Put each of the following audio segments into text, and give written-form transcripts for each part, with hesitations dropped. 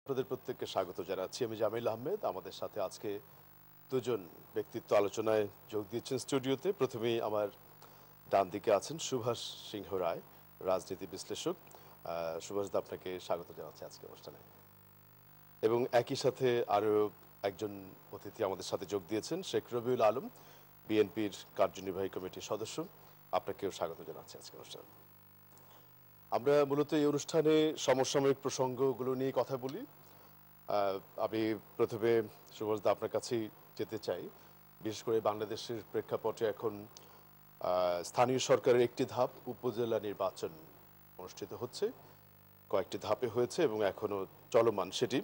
আপনাদের প্রত্যেককে স্বাগত জানাচ্ছি। আমি জামিল আহমেদ। আমাদের সাথে আজকে দুজন ব্যক্তিত্ব আলোচনায় যোগ দিয়েছেন স্টুডিওতে। প্রথমেই আমার ডান দিকে আছেন সুভাষ সিংহ রায়, রাজনীতি বিশ্লেষক। সুভাষ দা, আপনাকে স্বাগত জানাচ্ছি আজকে অনুষ্ঠানে। এবং একই সাথে আরও একজন অতিথি আমাদের সাথে যোগ দিয়েছেন, শেখ রবিউল আলম, বিএনপির কার্যনির্বাহী কমিটির সদস্য। আপনাকেও স্বাগত জানাচ্ছি আজকে অনুষ্ঠানে। আমরা মূলত এই অনুষ্ঠানে সমসাময়িক প্রসঙ্গগুলো নিয়ে কথা বলি। আমি প্রথমে সুভাষ দা আপনার কাছেই যেতে চাই। বিশেষ করে বাংলাদেশের প্রেক্ষাপটে এখন স্থানীয় সরকারের একটি ধাপ উপজেলা নির্বাচন অনুষ্ঠিত হচ্ছে, কয়েকটি ধাপে হয়েছে এবং এখনো চলমান সেটি।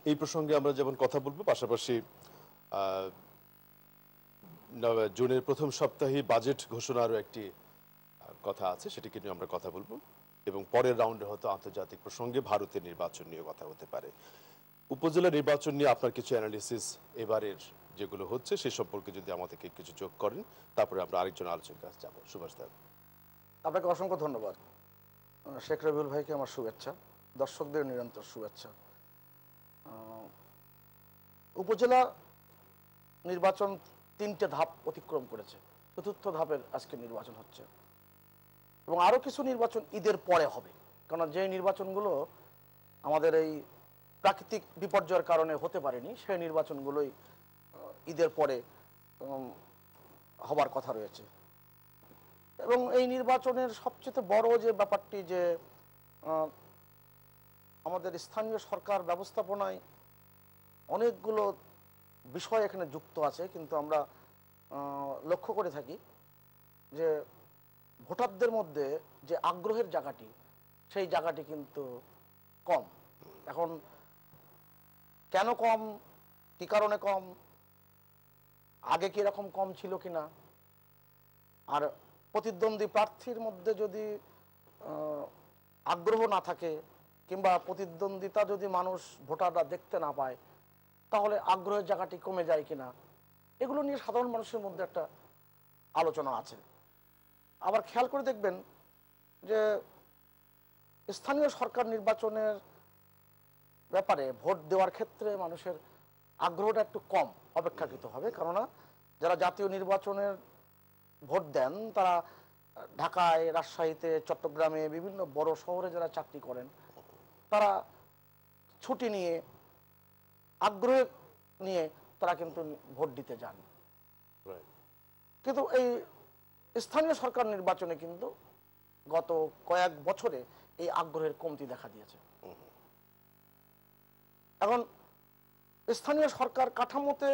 এই প্রসঙ্গে আমরা যেমন কথা বলবো, পাশাপাশি জুনের প্রথম সপ্তাহে বাজেট ঘোষণারও একটি কথা আছে, সেটিকে নিয়ে আমরা কথা বলবো। এবং পরের রাউন্ডে হয়তো আন্তর্জাতিক প্রসঙ্গে ভারতের নির্বাচন নিয়ে কথা হতে পারে। উপজেলা নির্বাচন নিয়ে আপনার কিছু অ্যানালিসিস এবারের যেগুলো হচ্ছে সে সম্পর্কে যদি আমাদেরকে কিছু যোগ করেন, তারপরে আমরা আরেকজন আলোচনার কাছে যাবো। সুভাষ দা, আপনাকে অসংখ্য ধন্যবাদ। শেখ রবিউল ভাইকে আমার শুভেচ্ছা, দর্শকদের নিরন্তর শুভেচ্ছা। উপজেলা নির্বাচন 3টে ধাপ অতিক্রম করেছে, চতুর্থ ধাপের আজকে নির্বাচন হচ্ছে এবং আরও কিছু নির্বাচন ঈদের পরে হবে। কারণ যে নির্বাচনগুলো আমাদের এই প্রাকৃতিক বিপর্যয়ের কারণে হতে পারেনি, সেই নির্বাচনগুলোই ঈদের পরে হবার কথা রয়েছে। এবং এই নির্বাচনের সবচেয়ে বড় যে ব্যাপারটি, যে আমাদের স্থানীয় সরকার ব্যবস্থাপনায় অনেকগুলো বিষয় এখানে যুক্ত আছে, কিন্তু আমরা লক্ষ্য করে থাকি যে ভোটারদের মধ্যে যে আগ্রহের জায়গাটি, সেই জায়গাটি কিন্তু কম। এখন কেন কম, কী কারণে কম, আগে কি এরকম কম ছিল কিনা, আর প্রতিদ্বন্দ্বী প্রার্থীর মধ্যে যদি আগ্রহ না থাকে কিংবা প্রতিদ্বন্দ্বিতা যদি মানুষ ভোটাররা দেখতে না পায়, তাহলে আগ্রহের জায়গাটি কমে যায় কিনা, এগুলো নিয়ে সাধারণ মানুষের মধ্যে একটা আলোচনা আছে। আবার খেয়াল করে দেখবেন যে স্থানীয় সরকার নির্বাচনের ব্যাপারে ভোট দেওয়ার ক্ষেত্রে মানুষের আগ্রহটা একটু কম অপেক্ষাকৃতভাবে। কেননা যারা জাতীয় নির্বাচনের ভোট দেন তারা ঢাকায়, রাজশাহীতে, চট্টগ্রামে, বিভিন্ন বড় শহরে যারা চাকরি করেন, তারা ছুটি নিয়ে, আগ্রহ নিয়ে তারা কিন্তু ভোট দিতে যান। কিন্তু এই স্থানীয় সরকার নির্বাচনে কিন্তু গত কয়েক বছরে এই আগ্রহের কমতি দেখা দিয়েছে। এখন স্থানীয় সরকার কাঠামোতে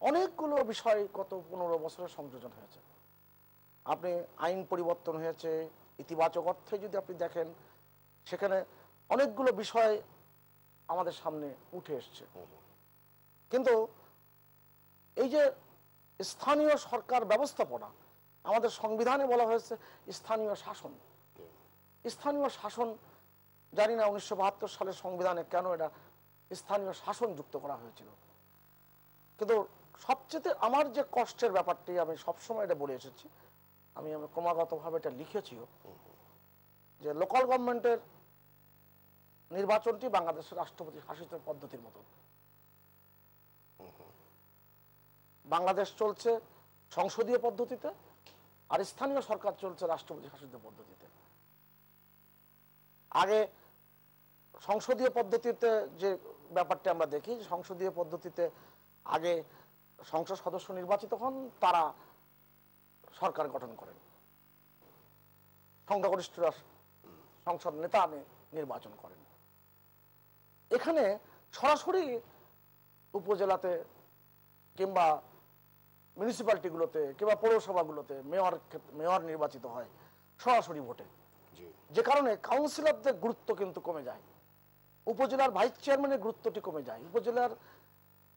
অনেকগুলো বিষয় গত 15 বছরে সংযোজন হয়েছে। আপনি আইন পরিবর্তন হয়েছে, ইতিবাচক অর্থে যদি আপনি দেখেন, সেখানে অনেকগুলো বিষয় আমাদের সামনে উঠে এসছে। কিন্তু এই যে স্থানীয় সরকার ব্যবস্থাপনা, আমাদের সংবিধানে বলা হয়েছে স্থানীয় শাসন। স্থানীয় শাসন, জানি না 1972 সালের সংবিধানে কেন এটা স্থানীয় শাসন যুক্ত করা হয়েছিল। কিন্তু সবচেয়ে আমার যে কষ্টের ব্যাপারটি, আমি সবসময় এটা বলে এসেছি, আমি ক্রমাগতভাবে এটা লিখেছিও, যে লোকাল গভর্নমেন্টের নির্বাচনটি বাংলাদেশের রাষ্ট্রপতি শাসিত পদ্ধতির মতো। বাংলাদেশ চলছে সংসদীয় পদ্ধতিতে, আর স্থানীয় সরকার চলছে রাষ্ট্রপতি শাসিত পদ্ধতিতে। আগে সংসদীয় পদ্ধতিতে যে ব্যাপারটা আমরা দেখি, সংসদীয় পদ্ধতিতে আগে সংসদ সদস্য নির্বাচিত হন, তারা সরকার গঠন করেন, সংখ্যাগরিষ্ঠরা সংসদ নেতা নির্বাচন করেন। এখানে সরাসরি উপজেলাতে কিংবা মিউনিসিপ্যালিটিগুলোতে কিংবা পৌরসভাগুলোতে মেয়র নির্বাচিত হয় সরাসরি ভোটে, যে কারণে কাউন্সিলরদের গুরুত্ব কিন্তু কমে যায়, উপজেলার ভাইস চেয়ারম্যানের গুরুত্বটি কমে যায়। উপজেলার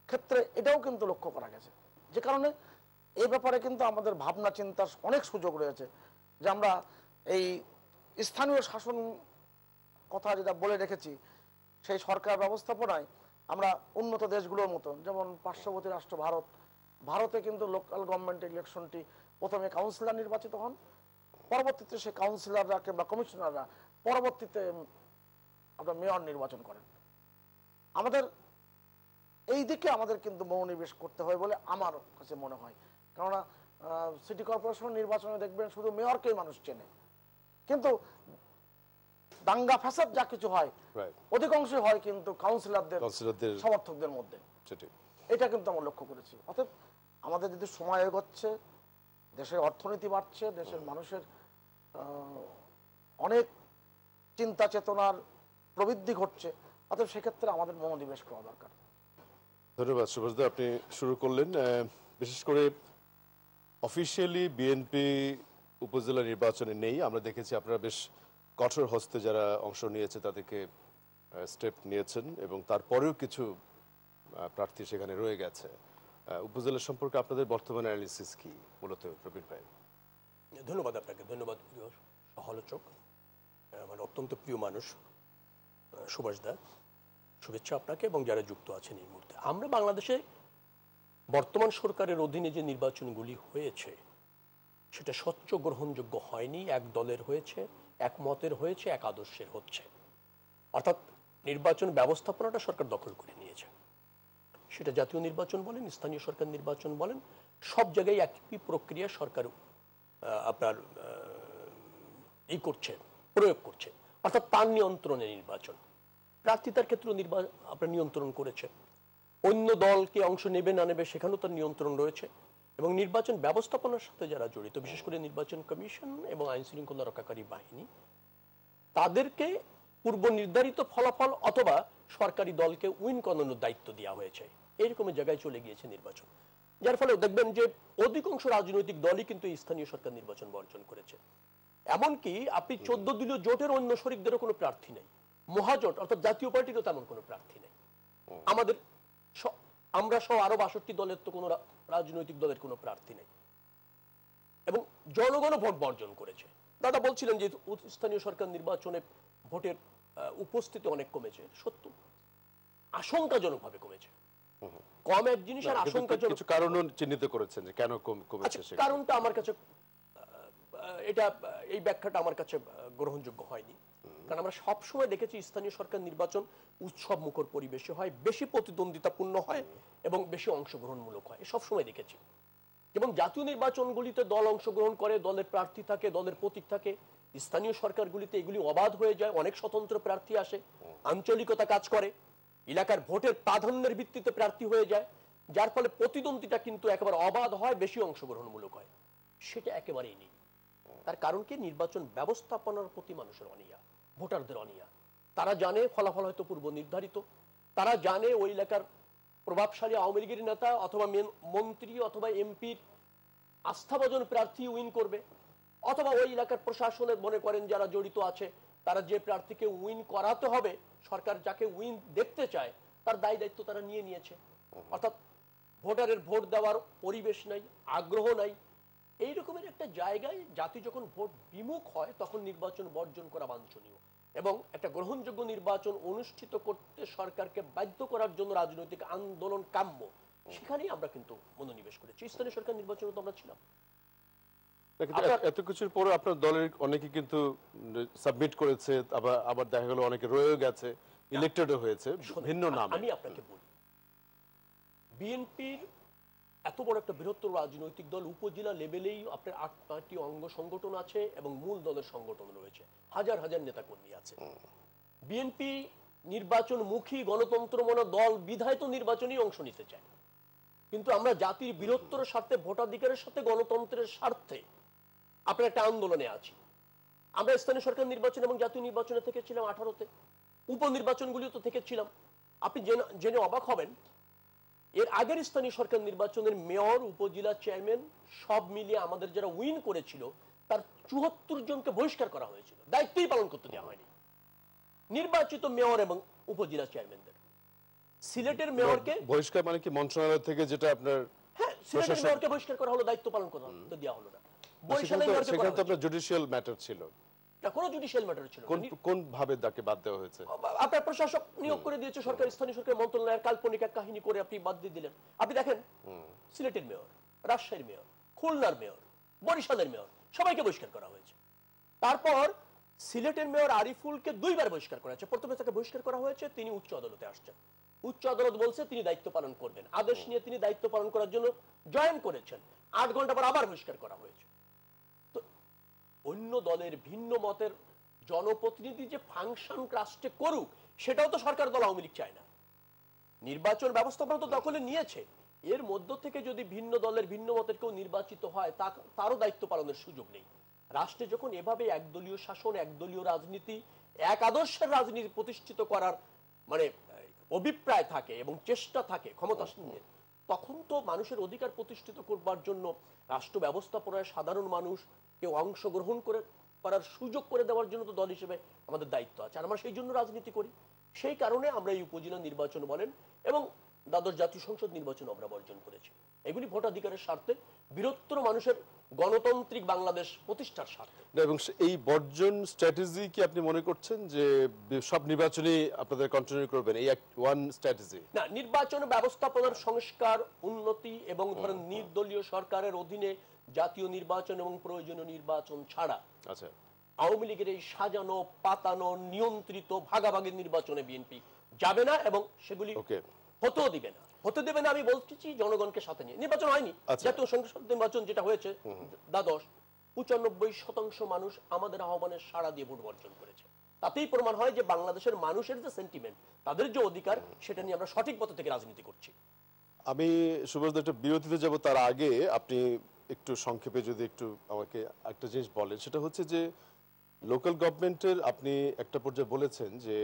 ক্ষেত্রে এটাও কিন্তু লক্ষ্য করা গেছে, যে কারণে এই ব্যাপারে কিন্তু আমাদের ভাবনা চিন্তার অনেক সুযোগ রয়েছে, যে আমরা এই স্থানীয় শাসন কথা যেটা বলে রেখেছি, সেই সরকার ব্যবস্থাপনায় আমরা উন্নত দেশগুলোর মতো, যেমন পার্শ্ববর্তী রাষ্ট্র ভারতে কিন্তু লোকাল গভর্নমেন্ট ইলেকশনটি প্রথমে কাউন্সিলর নির্বাচিত হন, পরবর্তীতে সেই কাউন্সিলররা কিংবা কমিশনাররা পরবর্তীতে আপনার মেয়র নির্বাচন করেন। আমাদের এই দিকে আমাদের কিন্তু মনোনিবেশ করতে হয় বলে আমার কাছে মনে হয়। কেননা সিটি কর্পোরেশন নির্বাচনে দেখবেন শুধু মেয়রকেই মানুষ চেনে, কিন্তু দাঙ্গা ফ্যাসাদ যা কিছু হয় অধিকাংশই হয় কিন্তু কাউন্সিলরদের সমর্থকদের মধ্যে। এটা কিন্তু আমরা লক্ষ্য করেছি। অর্থাৎ আমাদের যদি সময় এগোচ্ছে, দেশের অর্থনীতি বাড়ছে, দেশের মানুষের অনেক চিন্তা চেতনার প্রবৃদ্ধি ঘটছে, অর্থাৎ সেক্ষেত্রে আমাদের মনোনিবেশ করা দরকার। ধন্যবাদ সুভাষ দা, আপনি শুরু করলেন। বিশেষ করে অফিসিয়ালি বিএনপি উপজেলা নির্বাচনে নেই, আমরা দেখেছি আপনারা বেশ কঠোর হস্তে যারা অংশ নিয়েছে তাদেরকে স্টেপ নিয়েছেন এবং তারপরেও কিছু প্রার্থী সেখানে রয়ে গেছে। উপজেলা সম্পর্কে আপনাদের বর্তমান অ্যানালিসিস কি মূলত প্রবীণ ভাই? ধন্যবাদ আপনাকে, ধন্যবাদ প্রিয় সহালোচক, আমার অত্যন্ত প্রিয় মানুষ সুভাষ দা, শুভেচ্ছা আপনাকে এবং যারা যুক্ত আছেন এই মুহূর্তে। আমরা বাংলাদেশে বর্তমান সরকারের অধীনে যে নির্বাচনগুলি হয়েছে সেটা স্বচ্ছ গ্রহণযোগ্য হয়নি। এক দলের হয়েছে, এক মতের হয়েছে, এক আদর্শের হচ্ছে। অর্থাৎ নির্বাচন ব্যবস্থাপনাটা সরকার দখল করে নিয়েছে। সেটা জাতীয় নির্বাচন বলেন, স্থানীয় সরকার নির্বাচন বলেন, সব জায়গায় একই প্রক্রিয়া সরকার আপনার এই করছে, প্রয়োগ করছে। অর্থাৎ তার নিয়ন্ত্রণে নির্বাচন, প্রার্থিতার ক্ষেত্রে আপনার নিয়ন্ত্রণ করেছে, অন্য দলকে অংশ নেবে না নেবে সেখানেও তার নিয়ন্ত্রণ রয়েছে। এবং নির্বাচন ব্যবস্থাপনার সাথে যারা জড়িত, বিশেষ করে নির্বাচন কমিশন এবং আইন শৃঙ্খলা রক্ষাকারী বাহিনী, তাদেরকে পূর্ব নির্ধারিত ফলাফল অথবা সরকারি দলকে উইন করানোর দায়িত্ব দেওয়া হয়েছে। এইরকমের জায়গায় চলে গিয়েছে নির্বাচন, যার ফলে দেখবেন যে অধিকাংশ রাজনৈতিক দলই কিন্তু স্থানীয় সরকার নির্বাচন বর্জন করেছে। এমনকি আপনি 14 দলীয় জোটের অন্য শরিকদেরও কোনো প্রার্থী নেই, মহাজোট অর্থাৎ জাতীয় পার্টিরও তেমন কোনো প্রার্থী নেই। আমরা সহ আরো 62 দলের তো কোনো রাজনৈতিক দলের কোনো প্রার্থী নেই এবং জনগণ ভোট বর্জন করেছে। দাদা বলছিলেন যে স্থানীয় সরকার নির্বাচনে ভোটের উপস্থিতি অনেক কমেছে, সত্য, আশঙ্কাজনকভাবে কমেছে। কম এক জিনিস আর আশঙ্কাজনক কিছু কারণও চিহ্নিত করেছেন যে কেন কমেছে। কারণটা আমার কাছে এটা এই ব্যাখ্যাটা আমার কাছে গ্রহণযোগ্য হয়নি। কারণ আমরা সবসময় দেখেছি স্থানীয় সরকার নির্বাচন উৎসব মুখর পরিবেশে হয়, বেশি প্রতিদ্বন্দ্বিতাপূর্ণ হয় এবং বেশি অংশগ্রহণমূলক হয়, সবসময় দেখেছি। এবং জাতীয় নির্বাচনগুলিতে দল অংশগ্রহণ করে, দলের প্রার্থী থাকে, দলের প্রতীক থাকে। স্থানীয় সরকারগুলিতে এগুলি অবাধ হয়ে যায়, অনেক স্বতন্ত্র প্রার্থী আসে, আঞ্চলিকতা কাজ করে, এলাকার ভোটের প্রাধান্যের ভিত্তিতে প্রার্থী হয়ে যায়, যার ফলে প্রতিদ্বন্দ্বিতা কিন্তু একেবারে অবাধ হয়, বেশি অংশগ্রহণমূলক হয়। সেটা একেবারেই নেই। তার কারণ কি? নির্বাচন ব্যবস্থাপনার প্রতি মানুষের অনীহা, ভোটারদের অনীহা। তারা জানে ফলাফল হয়তো পূর্ব নির্ধারিত, তারা জানে ওই এলাকার প্রভাবশালী আওয়ামী লীগের নেতা অথবা মন্ত্রী অথবা এমপির আস্থাভাজন প্রার্থী উইন করবে, অথবা ওই এলাকার প্রশাসনের মনে করেন যারা জড়িত আছে তারা যে প্রার্থীকে উইন করাতে হবে, সরকার যাকে উইন দেখতে চায় তার দায় দায়িত্ব তারা নিয়ে নিয়েছে। অর্থাৎ ভোটারের ভোট দেওয়ার পরিবেশ নাই, আগ্রহ নাই। এই রকমের একটা জায়গায় জাতি যখন ভোট বিমুখ হয় তখন নির্বাচন বর্জন করা বাঞ্ছনীয় এবং একটা গ্রহণযোগ্য নির্বাচন অনুষ্ঠিত করতে সরকারকে বাধ্য করার জন্য রাজনৈতিক আন্দোলন কাম্য। সেখানেই আমরা কিন্তু মনোনিবেশ করেছি। স্থানীয় সরকার নির্বাচনে তো আমরা ছিলাম। এত কিছুর পরে আপনার দলের অনেকে কিন্তু সাবমিট করেছে, আবার দেখা গেল অনেকে রয়ে গেছে, ইলেক্টেডও হয়েছে ভিন্ন নামে। আমি আপনাকে বলি, বিএনপির এত বড় একটা বৃহত্তর রাজনৈতিক দল, উপজেলা লেভেলেই আপনার 8-9টি অঙ্গ সংগঠন আছে এবং মূল দলের সংগঠন রয়েছে, হাজার হাজার নেতা কর্মী আছে। বিএনপি নির্বাচনমুখী গণতন্ত্রমনা দল বিধায় তো নির্বাচনেই অংশ নিতে চায়, কিন্তু আমরা জাতির বৃহত্তর স্বার্থে, ভোটাধিকারের সাথে, গণতন্ত্রের স্বার্থে আপনার একটা আন্দোলনে আছি। আমরা স্থানীয় সরকার নির্বাচন এবং জাতীয় নির্বাচনে থেকেছিলাম 18তে, উপনির্বাচনগুলিও তো থেকেছিলাম। আপনি জেনে অবাক হবেন, এর আগের স্থানীয় সরকার নির্বাচনের মেয়র, উপজেলা চেয়ারম্যান সব মিলিয়ে আমাদের যারা উইন করেছিল তার 74 জনকে বহিষ্কার করা হয়েছিল, দায়িত্বই পালন করতে দেওয়া হয়নি নির্বাচিত মেয়র এবং উপজেলা চেয়ারম্যানদের। সিলেটের মেয়রকে বহিষ্কার মানে কি? মন্ত্রণালয় থেকে যেটা আপনার, হ্যাঁ, সিলেটের মেয়রকে বহিষ্কার করা হলো, দায়িত্ব পালন করতে দেওয়া হলো না। বরিশালের মেয়রকে সেখানে তো আপনার জুডিশিয়াল ম্যাটার ছিল না, কোনো জুডিশিয়াল ম্যাটার ছিল না। কোন ভাবে তাকে বাদ দেওয়া হয়েছে? আপনার প্রশাসক নিয়োগ করে দিয়েছে সরকার, স্থানীয় সরকার মন্ত্রণালয়ের কাল্পনিক এক কাহিনী করে আপনি বাদ দিয়ে দিলেন। আপনি দেখেন সিলেটের মেয়র, রাজশাহীর মেয়র, খুলনার মেয়র, বরিশালের মেয়র সবাইকে বহিষ্কার করা হয়েছে। তারপর সিলেটের মেয়র আরিফুলকে 2বার বহিষ্কার করা হয়েছে। প্রথমে তাকে বহিষ্কার করা হয়েছে, তিনি উচ্চ আদালতে আসছেন। উচ্চ আদালত বলছে তিনি দায়িত্ব পালন করবেন, আদেশ নিয়ে তিনি দায়িত্ব পালন করার জন্য জয়েন করেছেন, 8 ঘন্টা পর আবার বহিষ্কার করা হয়েছে। তো অন্য দলের ভিন্ন মতের জনপ্রতিনিধি যে ফাংশন রাষ্ট্রে করুক, সেটাও তো সরকার দল আওয়ামী লীগ চায় না। নির্বাচন ব্যবস্থাপনা তো দখলে নিয়েছে, এর মধ্য থেকে যদি ভিন্ন দলের ভিন্ন মতের কেউ নির্বাচিত হয় তারও দায়িত্ব পালনের সুযোগ নেই। রাষ্ট্রে যখন এভাবে একদলীয় শাসন, একদলীয় রাজনীতি, এক আদর্শের রাজনীতি প্রতিষ্ঠিত করার মানে অভিপ্রায় থাকে এবং চেষ্টা থাকে ক্ষমতাসীনদের, তখন তো মানুষের অধিকার প্রতিষ্ঠিত করবার জন্য রাষ্ট্র ব্যবস্থাপনায় সাধারণ মানুষ কেউ অংশগ্রহণ করার সুযোগ করে দেওয়ার জন্য তো দল হিসেবে আমাদের দায়িত্ব আছে, আর আমরা সেই জন্য রাজনীতি করি। সেই কারণে আমরা এই উপজেলা নির্বাচন বলেন এবং দ্বাদশ জাতীয় সংসদ নির্বাচন আমরা বর্জন করেছি। এগুলি ভোটাধিকারের স্বার্থে, বৃহত্তর মানুষের গণতান্ত্রিক বাংলাদেশ প্রতিষ্ঠার স্বার্থে। এবং এই বর্জন স্ট্র্যাটেজি কি আপনি মনে করছেন যে সব নির্বাচনে আপনাদের কন্টিনিউ করবেন, এই ওয়ান স্ট্র্যাটেজি? না, নির্বাচন ব্যবস্থাপনার সংস্কার, উন্নতি এবং ধরেন নির্দলীয় সরকারের অধীনে জাতীয় নির্বাচন এবং প্রয়োজনীয় নির্বাচন ছাড়া আচ্ছা আওয়ামী লীগের এই সাজানো পাতানো নিয়ন্ত্রিত ভাগাভাগির নির্বাচনে বিএনপি যাবে না এবং সেগুলি হতেও দিবে না। হতে দেবে না আমি বলছি জনগণকে সাথে নিয়ে। নির্বাচন হয়নি, জাতীয় সংসদ নির্বাচন যেটা হয়েছে দ্বাদশ, 95% মানুষ আমাদের আহ্বানের সাড়া দিয়ে ভোট বর্জন করেছে। তাতেই প্রমাণ হয় যে বাংলাদেশের মানুষের যে সেন্টিমেন্ট, তাদের যে অধিকার, সেটা নিয়ে আমরা সঠিক পথ থেকে রাজনীতি করছি। আমি সুভাষ একটা বিরতিতে যাব, তার আগে আপনি একটু সংক্ষেপে যদি একটু আমাকে একটা জিনিস বলেন, সেটা হচ্ছে যে লোকাল গভর্নমেন্টের আপনি একটা পর্যায়ে বলেছেন যে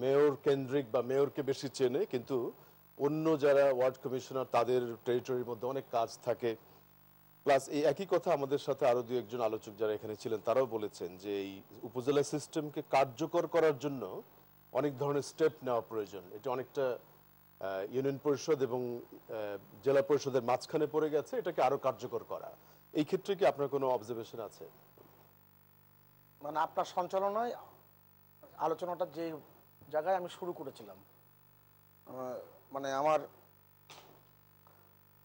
মেয়র কেন্দ্রিক বা মেয়রকে বেশি চেনে, কিন্তু অন্য যারা ওয়ার্ড কমিশনার তাদের টেরিটরির মধ্যে অনেক কাজ থাকে। প্লাস এই একই কথা আমাদের সাথে আরো দু একজন আলোচক যারা এখানে ছিলেন তারাও বলেছেন যে এই উপজেলা সিস্টেমকে কার্যকর করার জন্য অনেক ধরনের স্টেপ নেওয়া প্রয়োজন। এটা অনেকটা ইউনিয়ন পরিষদ এবং জেলা পরিষদের মাঝখানে পড়ে গেছে, এটাকে আরো কার্যকর করা। এই ক্ষেত্রে কি আপনার কোনো অবজারভেশন আছে? মানে আপনার সঞ্চালনায় আলোচনাটা যে জায়গায় আমি শুরু করেছিলাম, মানে আমার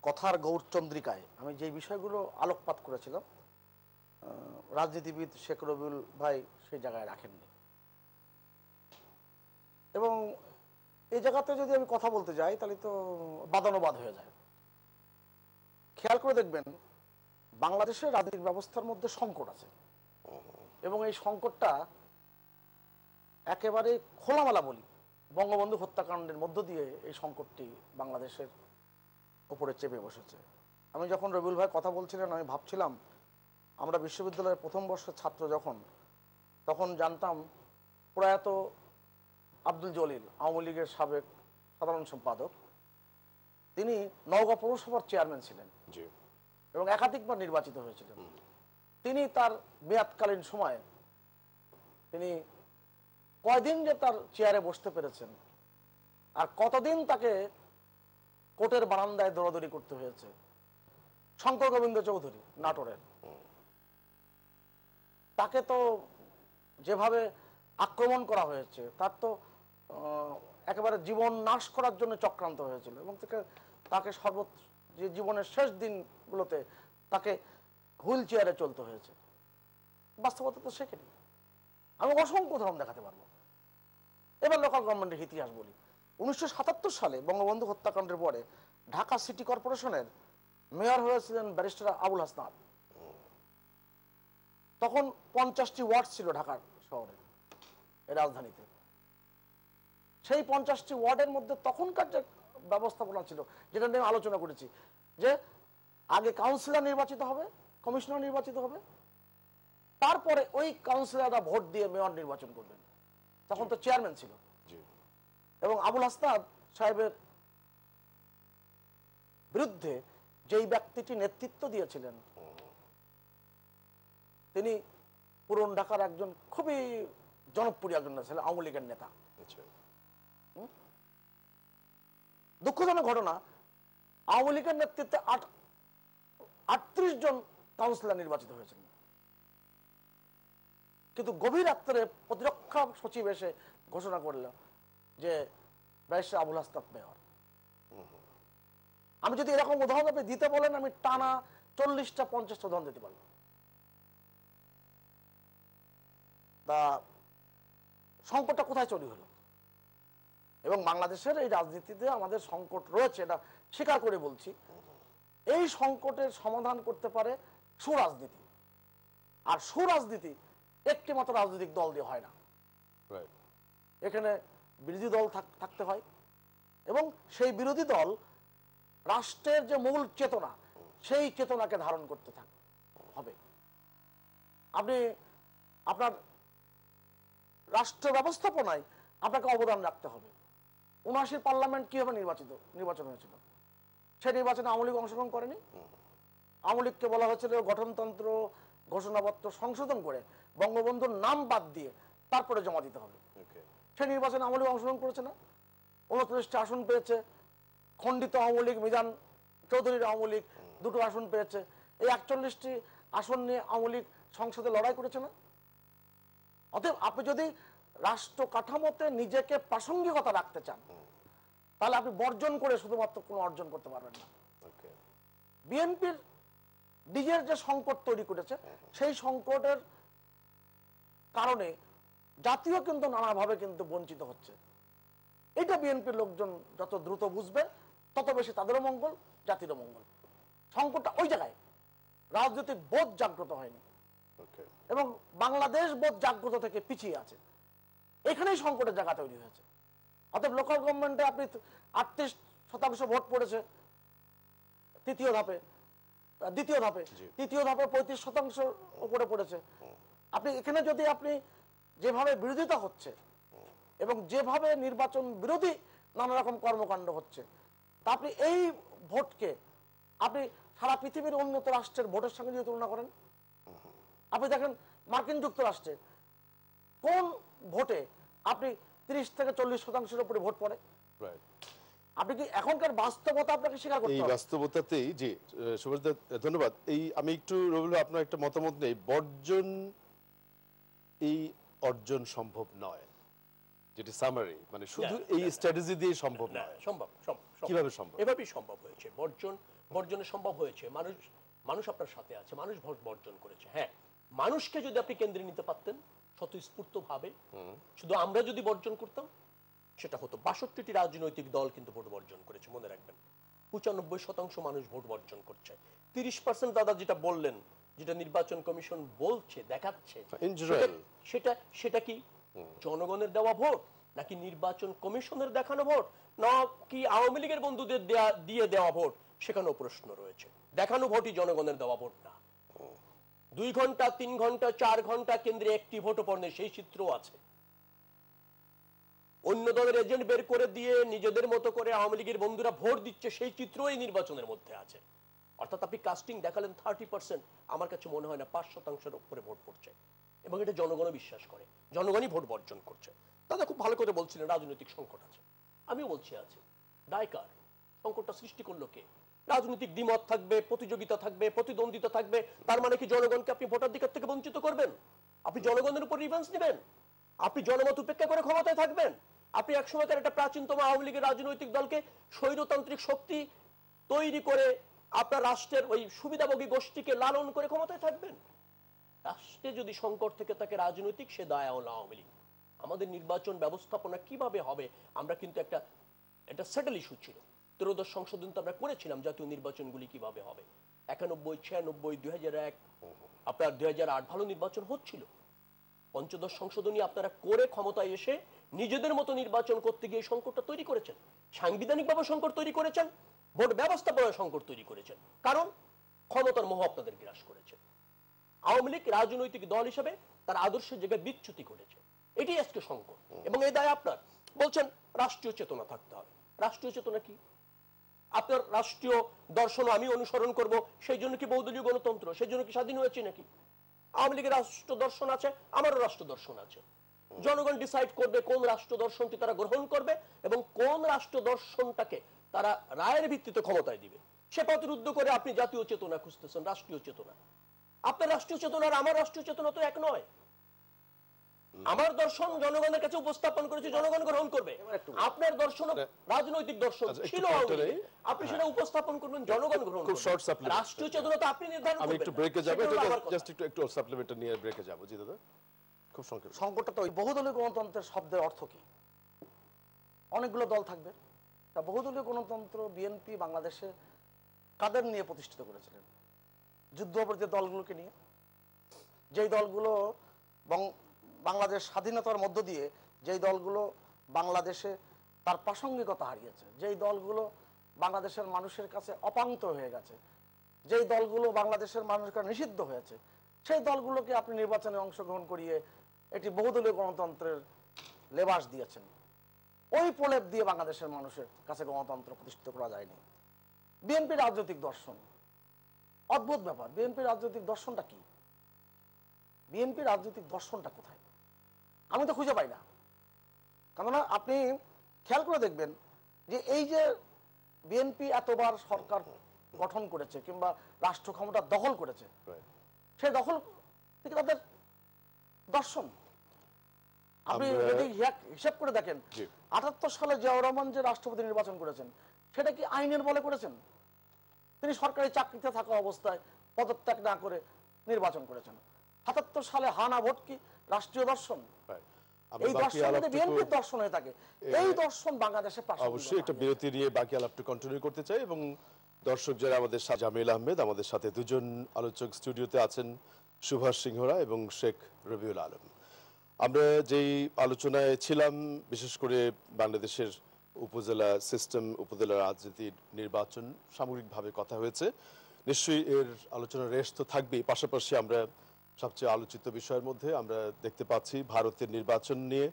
কথার গৌরচন্দ্রিকায় আমি যে বিষয়গুলো আলোকপাত করেছিলাম, রাজনীতিবিদ শেখ রবিউল ভাই সেই জায়গায় রাখেননি। এবং এই জায়গাতে যদি আমি কথা বলতে যাই তাহলে তো বাদানুবাদ হয়ে যায়। খেয়াল করে দেখবেন বাংলাদেশের রাজনৈতিক ব্যবস্থার মধ্যে সংকট আছে এবং এই সংকটটা একেবারে খোলামেলা বলি, বঙ্গবন্ধু হত্যাকাণ্ডের মধ্য দিয়ে এই সংকটটি বাংলাদেশের উপরে চেপে বসেছে। আমি যখন রবিউল ভাই কথা বলছিলেন আমি ভাবছিলাম আমরা বিশ্ববিদ্যালয়ের প্রথম বর্ষের ছাত্র তখন জানতাম প্রয়াত আব্দুল জলিল, আওয়ামী লীগের সাবেক সাধারণ সম্পাদক, তিনি নওগাঁ পৌরসভার চেয়ারম্যান ছিলেন এবং একাধিকবার নির্বাচিত হয়েছিলেন। তিনি তার মেয়াদকালীন সময়ে তিনি কয়দিন যে তার চেয়ারে বসতে পেরেছেন আর কতদিন তাকে কোর্টের বারান্দায় দৌড়াদৌড়ি করতে হয়েছে। শঙ্কর গোবিন্দ চৌধুরী নাটোরের, তাকে তো যেভাবে আক্রমণ করা হয়েছে তার তো একেবারে জীবন নাশ করার জন্য চক্রান্ত হয়েছিল এবং তাকে যে জীবনের শেষ দিনগুলোতে তাকে হুইল চেয়ারে চলতে হয়েছে। বাস্তবতা তো শেখেনি। আমি অসংখ্য উদাহরণ দেখাতে পারবো। এবার লোকাল গভর্নমেন্টের ইতিহাস বলি। 1977 সালে বঙ্গবন্ধু হত্যাকাণ্ডের পরে ঢাকা সিটি কর্পোরেশনের মেয়র হয়েছিলেন ব্যারিস্টার আবুল হাসনাত। তখন 50টি ওয়ার্ড ছিল ঢাকার শহরে, রাজধানীতে। সেই 50টি ওয়ার্ডের মধ্যে তখনকার যে ব্যবস্থাপনা ছিল, যেটা নিয়ে আলোচনা করেছি, যে আগে কাউন্সিলর নির্বাচিত হবে, কমিশনার নির্বাচিত হবে, তারপরে ওই কাউন্সিলররা ভোট দিয়ে মেয়র নির্বাচন করবেন। তখন তো চেয়ারম্যান ছিল এবং আবুল হাসনাত সাহেবের বিরুদ্ধে যেই ব্যক্তিটি নেতৃত্ব দিয়েছিলেন তিনি পুরন ঢাকার একজন খুবই জনপ্রিয় একজন ছিলেন, আওয়ামী লীগের নেতা। দুঃখজনক ঘটনা, আওয়ামী লীগের নেতৃত্বে 38 জন কাউন্সিলর নির্বাচিত হয়েছেন, কিন্তু গভীর রাত্রে প্রতিরক্ষা সচিব এসে ঘোষণা করল যে ব্যারিস্টার আবুল হাসনাত মেয়র। আমি যদি এরকম উদাহরণ আপনি দিতে বলেন আমি টানা 40টা 50টা উদাহরণ দিতে পারবো। তা সংকটটা কোথায় তৈরি হলো? এবং বাংলাদেশের এই রাজনীতিতে আমাদের সংকট রয়েছে, এটা স্বীকার করে বলছি। এই সংকটের সমাধান করতে পারে সুরাজনীতি, আর সুরাজনীতি একটি মাত্র রাজনৈতিক দল দিয়ে হয় না। এখানে বিরোধী দল থাকতে হয়, এবং সেই বিরোধী দল রাষ্ট্রের যে মূল চেতনা, সেই চেতনাকে ধারণ করতে হবে। আপনি আপনার রাষ্ট্র ব্যবস্থাপনায় আপনাকে অবদান রাখতে হবে। ৭৯ পার্লামেন্ট কিভাবে নির্বাচন হয়েছিল? সেই নির্বাচনে আওয়ামী লীগ অংশগ্রহণ করেনি। আওয়ামী লীগকে বলা হয়েছিল গঠনতন্ত্র ঘোষণাপত্র সংশোধন করে বঙ্গবন্ধুর নাম বাদ দিয়ে তারপরে জমা দিতে হবে। সেই নির্বাচনে আওয়ামী লীগ অংশগ্রহণ করেছে না? ৩৯টি আসন পেয়েছে। খণ্ডিত আওয়ামী লীগ, মিজান চৌধুরীর আওয়ামী লীগ ২টো আসন পেয়েছে। এই ৪১টি আসন নিয়ে আওয়ামী লীগ সংসদে লড়াই করেছে না? অতএব আপনি যদি রাষ্ট্র কাঠামোতে নিজেকে প্রাসঙ্গিকতা রাখতে চান, তাহলে আপনি বর্জন করে শুধুমাত্র কোনো অর্জন করতে পারবেন না। বিএনপির নিজের যে সংকট তৈরি করেছে, সেই সংকটের কারণে জাতীয় কিন্তু নানাভাবে কিন্তু বঞ্চিত হচ্ছে। এটা বিএনপির লোকজন যত দ্রুত বুঝবে, তত বেশি তাদেরও মঙ্গল, জাতিরও মঙ্গল। সংকটটা ওই জায়গায়, রাজনৈতিক বোধ জাগ্রত হয়নি, এবং বাংলাদেশ বোধ জাগ্রত থেকে পিছিয়ে আছে। এখানেই সংকটের জায়গা তৈরি হয়েছে। অর্থাৎ লোকাল গভর্নমেন্টে আপনি ৩৮% ভোট পড়েছে তৃতীয় ধাপে, দ্বিতীয় ধাপে, তৃতীয় ধাপে ৩৫% উপরে পড়েছে। আপনি এখানে যদি আপনি যেভাবে বিরোধিতা হচ্ছে এবং যেভাবে নির্বাচন বিরোধী নানা রকম কর্মকাণ্ড হচ্ছে, তা আপনি এই ভোটকে আপনি সারা পৃথিবীর উন্নত রাষ্ট্রের ভোটের সঙ্গে যদি তুলনা করেন, আপনি দেখেন মার্কিন যুক্তরাষ্ট্রে কোন ভোটে আপনি ৩০ থেকে ৪০% উপরে ভোট পড়ে। আপনি কি এখনকার বাস্তবতা আপনাকে স্বীকার করতে হবে? এই বাস্তবতাতেই জি সুভাষ দা, ধন্যবাদ। এই আমি একটু রবিউল আপনার একটা মতামত নেই। বর্জন এই অর্জন সম্ভব নয়, যেটি সামারি, মানে শুধু এই স্ট্র্যাটেজি দিয়ে সম্ভব নয়। সম্ভব, কিভাবে সম্ভব? এভাবেই সম্ভব হয়েছে। বর্জনে সম্ভব হয়েছে। মানুষ আপনার সাথে আছে, মানুষ ভোট বর্জন করেছে। হ্যাঁ, মানুষকে যদি আপনি কেন্দ্রে নিতে পারতেন স্বতঃস্ফূর্ত ভাবে, শুধু আমরা যদি বর্জন করতাম, সেটা হতো। ৬২টি রাজনৈতিক দল কিন্তু ভোট বর্জন করেছে, মনে রাখবেন। ৯৫% মানুষ ভোট বর্জন করছে। ৩০% দাদা যেটা বললেন, যেটা নির্বাচন কমিশন বলছে, দেখাচ্ছে, সেটা কি জনগণের দেওয়া ভোট, নাকি নির্বাচন কমিশনের দেখানো ভোট, না কি আওয়ামী লীগের বন্ধুদের দিয়ে দেওয়া ভোট? সেখানেও প্রশ্ন রয়েছে। দেখানো ভোটই জনগণের দেওয়া ভোট না। ২ ঘন্টা, ৩ ঘন্টা, ৪ ঘন্টা কেন্দ্রে একটি ভোটও পড়ে, সেই চিত্রও আছে। অন্য দলের এজেন্ট বের করে দিয়ে নিজেদের মতো করে আওয়ামী লীগের বন্ধুরা ভোট দিচ্ছে, সেই চিত্র এই নির্বাচনের মধ্যে আছে। অর্থাৎ আপনি কাস্টিং দেখালেন 30%, আমার কাছে মনে হয় না ৫% উপরে ভোট পড়ছে, এবং এটা জনগণও বিশ্বাস করে, জনগণই ভোট বর্জন করছে। দাদা খুব ভালো করে বলছিলেন রাজনৈতিক সংকট আছে। আমিও বলছি আছে। দায়কার সংকটটা সৃষ্টি করলো কে? রাজনৈতিক দ্বিমত থাকবে, প্রতিযোগিতা থাকবে, প্রতিদ্বন্দ্বিতা থাকবে। তার মানে কি জনগণকে আপনি ভোটাধিকার থেকে বঞ্চিত করবেন? আপনি জনগণের উপর রিভেঞ্জ নেবেন? আপনি জনমত উপেক্ষা করে ক্ষমতায় থাকবেন? আপনি একসময়কার একটা প্রাচীনতম আওয়ামী লীগের রাজনৈতিক দলকে স্বৈরতান্ত্রিক শক্তি তৈরি করে আপনার রাষ্ট্রের ওই সুবিধাভোগী গোষ্ঠীকে লালন করে ক্ষমতায় থাকবেন? রাষ্ট্রে যদি সংকট থেকে থাকে রাজনৈতিক, সে দায় হলো আওয়ামী লীগ। আমাদের নির্বাচন ব্যবস্থাপনা কিভাবে হবে, আমরা কিন্তু একটা সেটেল ইস্যু ছিল। 13দশ সংশোধন তো আমরা করেছিলাম, জাতীয় নির্বাচনগুলি কিভাবে হবে। 91, 96, 2001, আপনার 2008 ভালো নির্বাচন হচ্ছিল। পঞ্চদশ সংশোধনী আপনারা করে ক্ষমতায় এসে নিজেদের মতো নির্বাচন করতে গিয়ে সংকটটা তৈরি করেছেন। সাংবিধানিকভাবে সংকট তৈরি করেছেন, ভোট ব্যবস্থাপনায় সংকট তৈরি করেছেন, কারণ ক্ষমতার মোহ আপনাদের গ্রাস করেছে। আওয়ামী লীগ রাজনৈতিক দল হিসেবে তার আদর্শের জায়গায় বিচ্যুতি ঘটেছে, এটাই আজকে সংকট। এবং এই দায় আপনার। বলছেন রাষ্ট্রীয় চেতনা থাকতে হবে। রাষ্ট্রীয় চেতনা কি? আপনার রাষ্ট্রীয় দর্শন আমি অনুসরণ করব, সেই জন্য কি বহুদলীয় গণতন্ত্র, সেই জন্য কি স্বাধীন হয়েছে নাকি? আওয়ামী লীগের রাষ্ট্র দর্শন আছে, আমারও রাষ্ট্র দর্শন আছে। জনগণ ডিসাইড করবে কোন রাষ্ট্র দর্শনটি তারা গ্রহণ করবে এবং কোন রাষ্ট্র দর্শনটাকে তারা রায়ের ভিত্তিতে ক্ষমতায় দিবে। সে প্রতিরুদ্ধ করে আপনি জাতীয় চেতনা খুঁজতেছেন, রাষ্ট্রীয় চেতনা। আপনার রাষ্ট্রীয় চেতনা আর আমার রাষ্ট্রীয় চেতনা তো এক নয়। আমার দর্শন জনগণের কাছে উপস্থাপন করেছে, জনগণ গ্রহণ করবে। আপনার দর্শন রাজনৈতিক দর্শন ছিল, আপনি সেটা উপস্থাপন করবেন, জনগণ গ্রহণ করবে। রাষ্ট্রীয় চেতনা তো আপনি নির্ধারণ করবেন। আমি একটু ব্রেকে যাব, জাস্ট একটু সাপ্লিমেন্টারি নিয়ে ব্রেকে যাব। জি দাদা, খুব সংক্ষেপে। সংকটটা তো ওই বহুদলীয় গণতন্ত্রের শব্দের অর্থ কি? অনেকগুলো দল থাকবে। তা বহুদলীয় গণতন্ত্র বিএনপি বাংলাদেশে কাদের নিয়ে প্রতিষ্ঠিত করেছিলেন? যুদ্ধাপরাধী দলগুলোকে নিয়ে, যেই দলগুলো বাংলাদেশ স্বাধীনতার মধ্য দিয়ে যেই দলগুলো বাংলাদেশে তার প্রাসঙ্গিকতা হারিয়েছে, যেই দলগুলো বাংলাদেশের মানুষের কাছে অপাঙ্ক্ত হয়ে গেছে, যেই দলগুলো বাংলাদেশের মানুষের কাছে নিষিদ্ধ হয়েছে, সেই দলগুলোকে আপনি নির্বাচনে অংশগ্রহণ করিয়ে এটি বহুদলীয় গণতন্ত্রের লেবাস দিয়েছেন। ওই প্রলেপ দিয়ে বাংলাদেশের মানুষের কাছে গণতন্ত্র প্রতিষ্ঠিত করা যায়নি। বিএনপির রাজনৈতিক দর্শন অদ্ভুত ব্যাপার। বিএনপির রাজনৈতিক দর্শনটা কি? বিএনপির রাজনৈতিক দর্শনটা কোথায়? আমি তো খুঁজে পাই না। কেননা আপনি খেয়াল করে দেখবেন যে এই যে বিএনপি এতবার সরকার গঠন করেছে কিংবা রাষ্ট্র ক্ষমতা দখল করেছে, সেই দখল থেকে তাদের দর্শন আপনি যদি হিসাব করে দেখেন, ৭৮ সালে জিয়াউর রহমান যে রাষ্ট্রপতি নির্বাচন করেছেন সেটা কি আইনের বলে করেছেন? তিনি সরকারি চাকরিতে থাকা অবস্থায় পদত্যাগ না করে নির্বাচন করেছেন। ৭৮ সালে হানা ভোট কি রাষ্ট্রীয় দর্শন? এই দর্শন যদি বিএনপির দর্শন হয়ে থাকে, এই দর্শন বাংলাদেশে অবশ্যই একটা বিরতি নিয়ে বাকি আলাপটা কন্টিনিউ করতে চাই। এবং দর্শক যারা আমাদের সাথে, জামিল আহমেদ, আমাদের সাথে দুজন আলোচক স্টুডিওতে আছেন, সুভাষ সিংহ রায় এবং শেখ রবিউল আলম। আমরা যেই আলোচনায় ছিলাম, বিশেষ করে বাংলাদেশের উপজেলা সিস্টেম, উপজেলা রাজনীতি, নির্বাচন সামগ্রিকভাবে কথা হয়েছে। নিশ্চয়ই এর আলোচনার রেশ তো থাকবেই। পাশাপাশি আমরা সবচেয়ে আলোচিত বিষয়ের মধ্যে আমরা দেখতে পাচ্ছি ভারতের নির্বাচন নিয়ে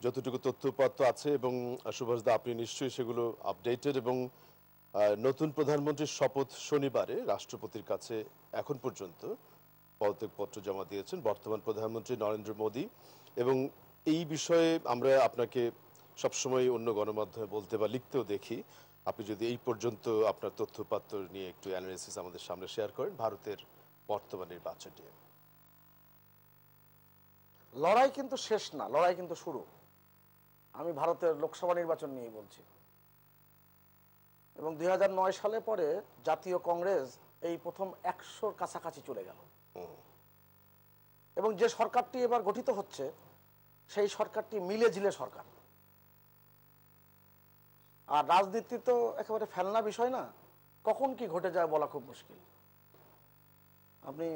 যতটুকু তথ্যপত্র আছে, এবং সুভাষদা আপনি নিশ্চয়ই সেগুলো আপডেটেড। এবং নতুন প্রধানমন্ত্রীর শপথ শনিবারে রাষ্ট্রপতির কাছে এখন পর্যন্ত পদত্যাগপত্র জমা দিয়েছেন বর্তমান প্রধানমন্ত্রী নরেন্দ্র মোদী। এবং এই বিষয়ে আমরা আপনাকে সবসময় অন্য গণমাধ্যমে বলতে বা লিখতেও দেখি। আপনি যদি এই পর্যন্ত আপনার তথ্যপত্র নিয়ে একটু অ্যানালিসিস আমাদের সামনে শেয়ার করেন ভারতের বর্তমান নির্বাচন নিয়ে। লড়াই কিন্তু শেষ না, লড়াই কিন্তু শুরু। আমি ভারতের লোকসভা নির্বাচন নিয়ে বলছি। এবং ২০০৯ সালে পরে জাতীয় কংগ্রেস এই প্রথম ১০০-র কাছাকাছি চলে গেল। এবং যে সরকারটি এবার গঠিত হচ্ছে সেই সরকারটি মিলে-ঝিলে সরকার। আর রাজনীতি তো একেবারে ফেলনা বিষয় না, কখন কি ঘটে যায় বলা খুব মুশকিল। আপনি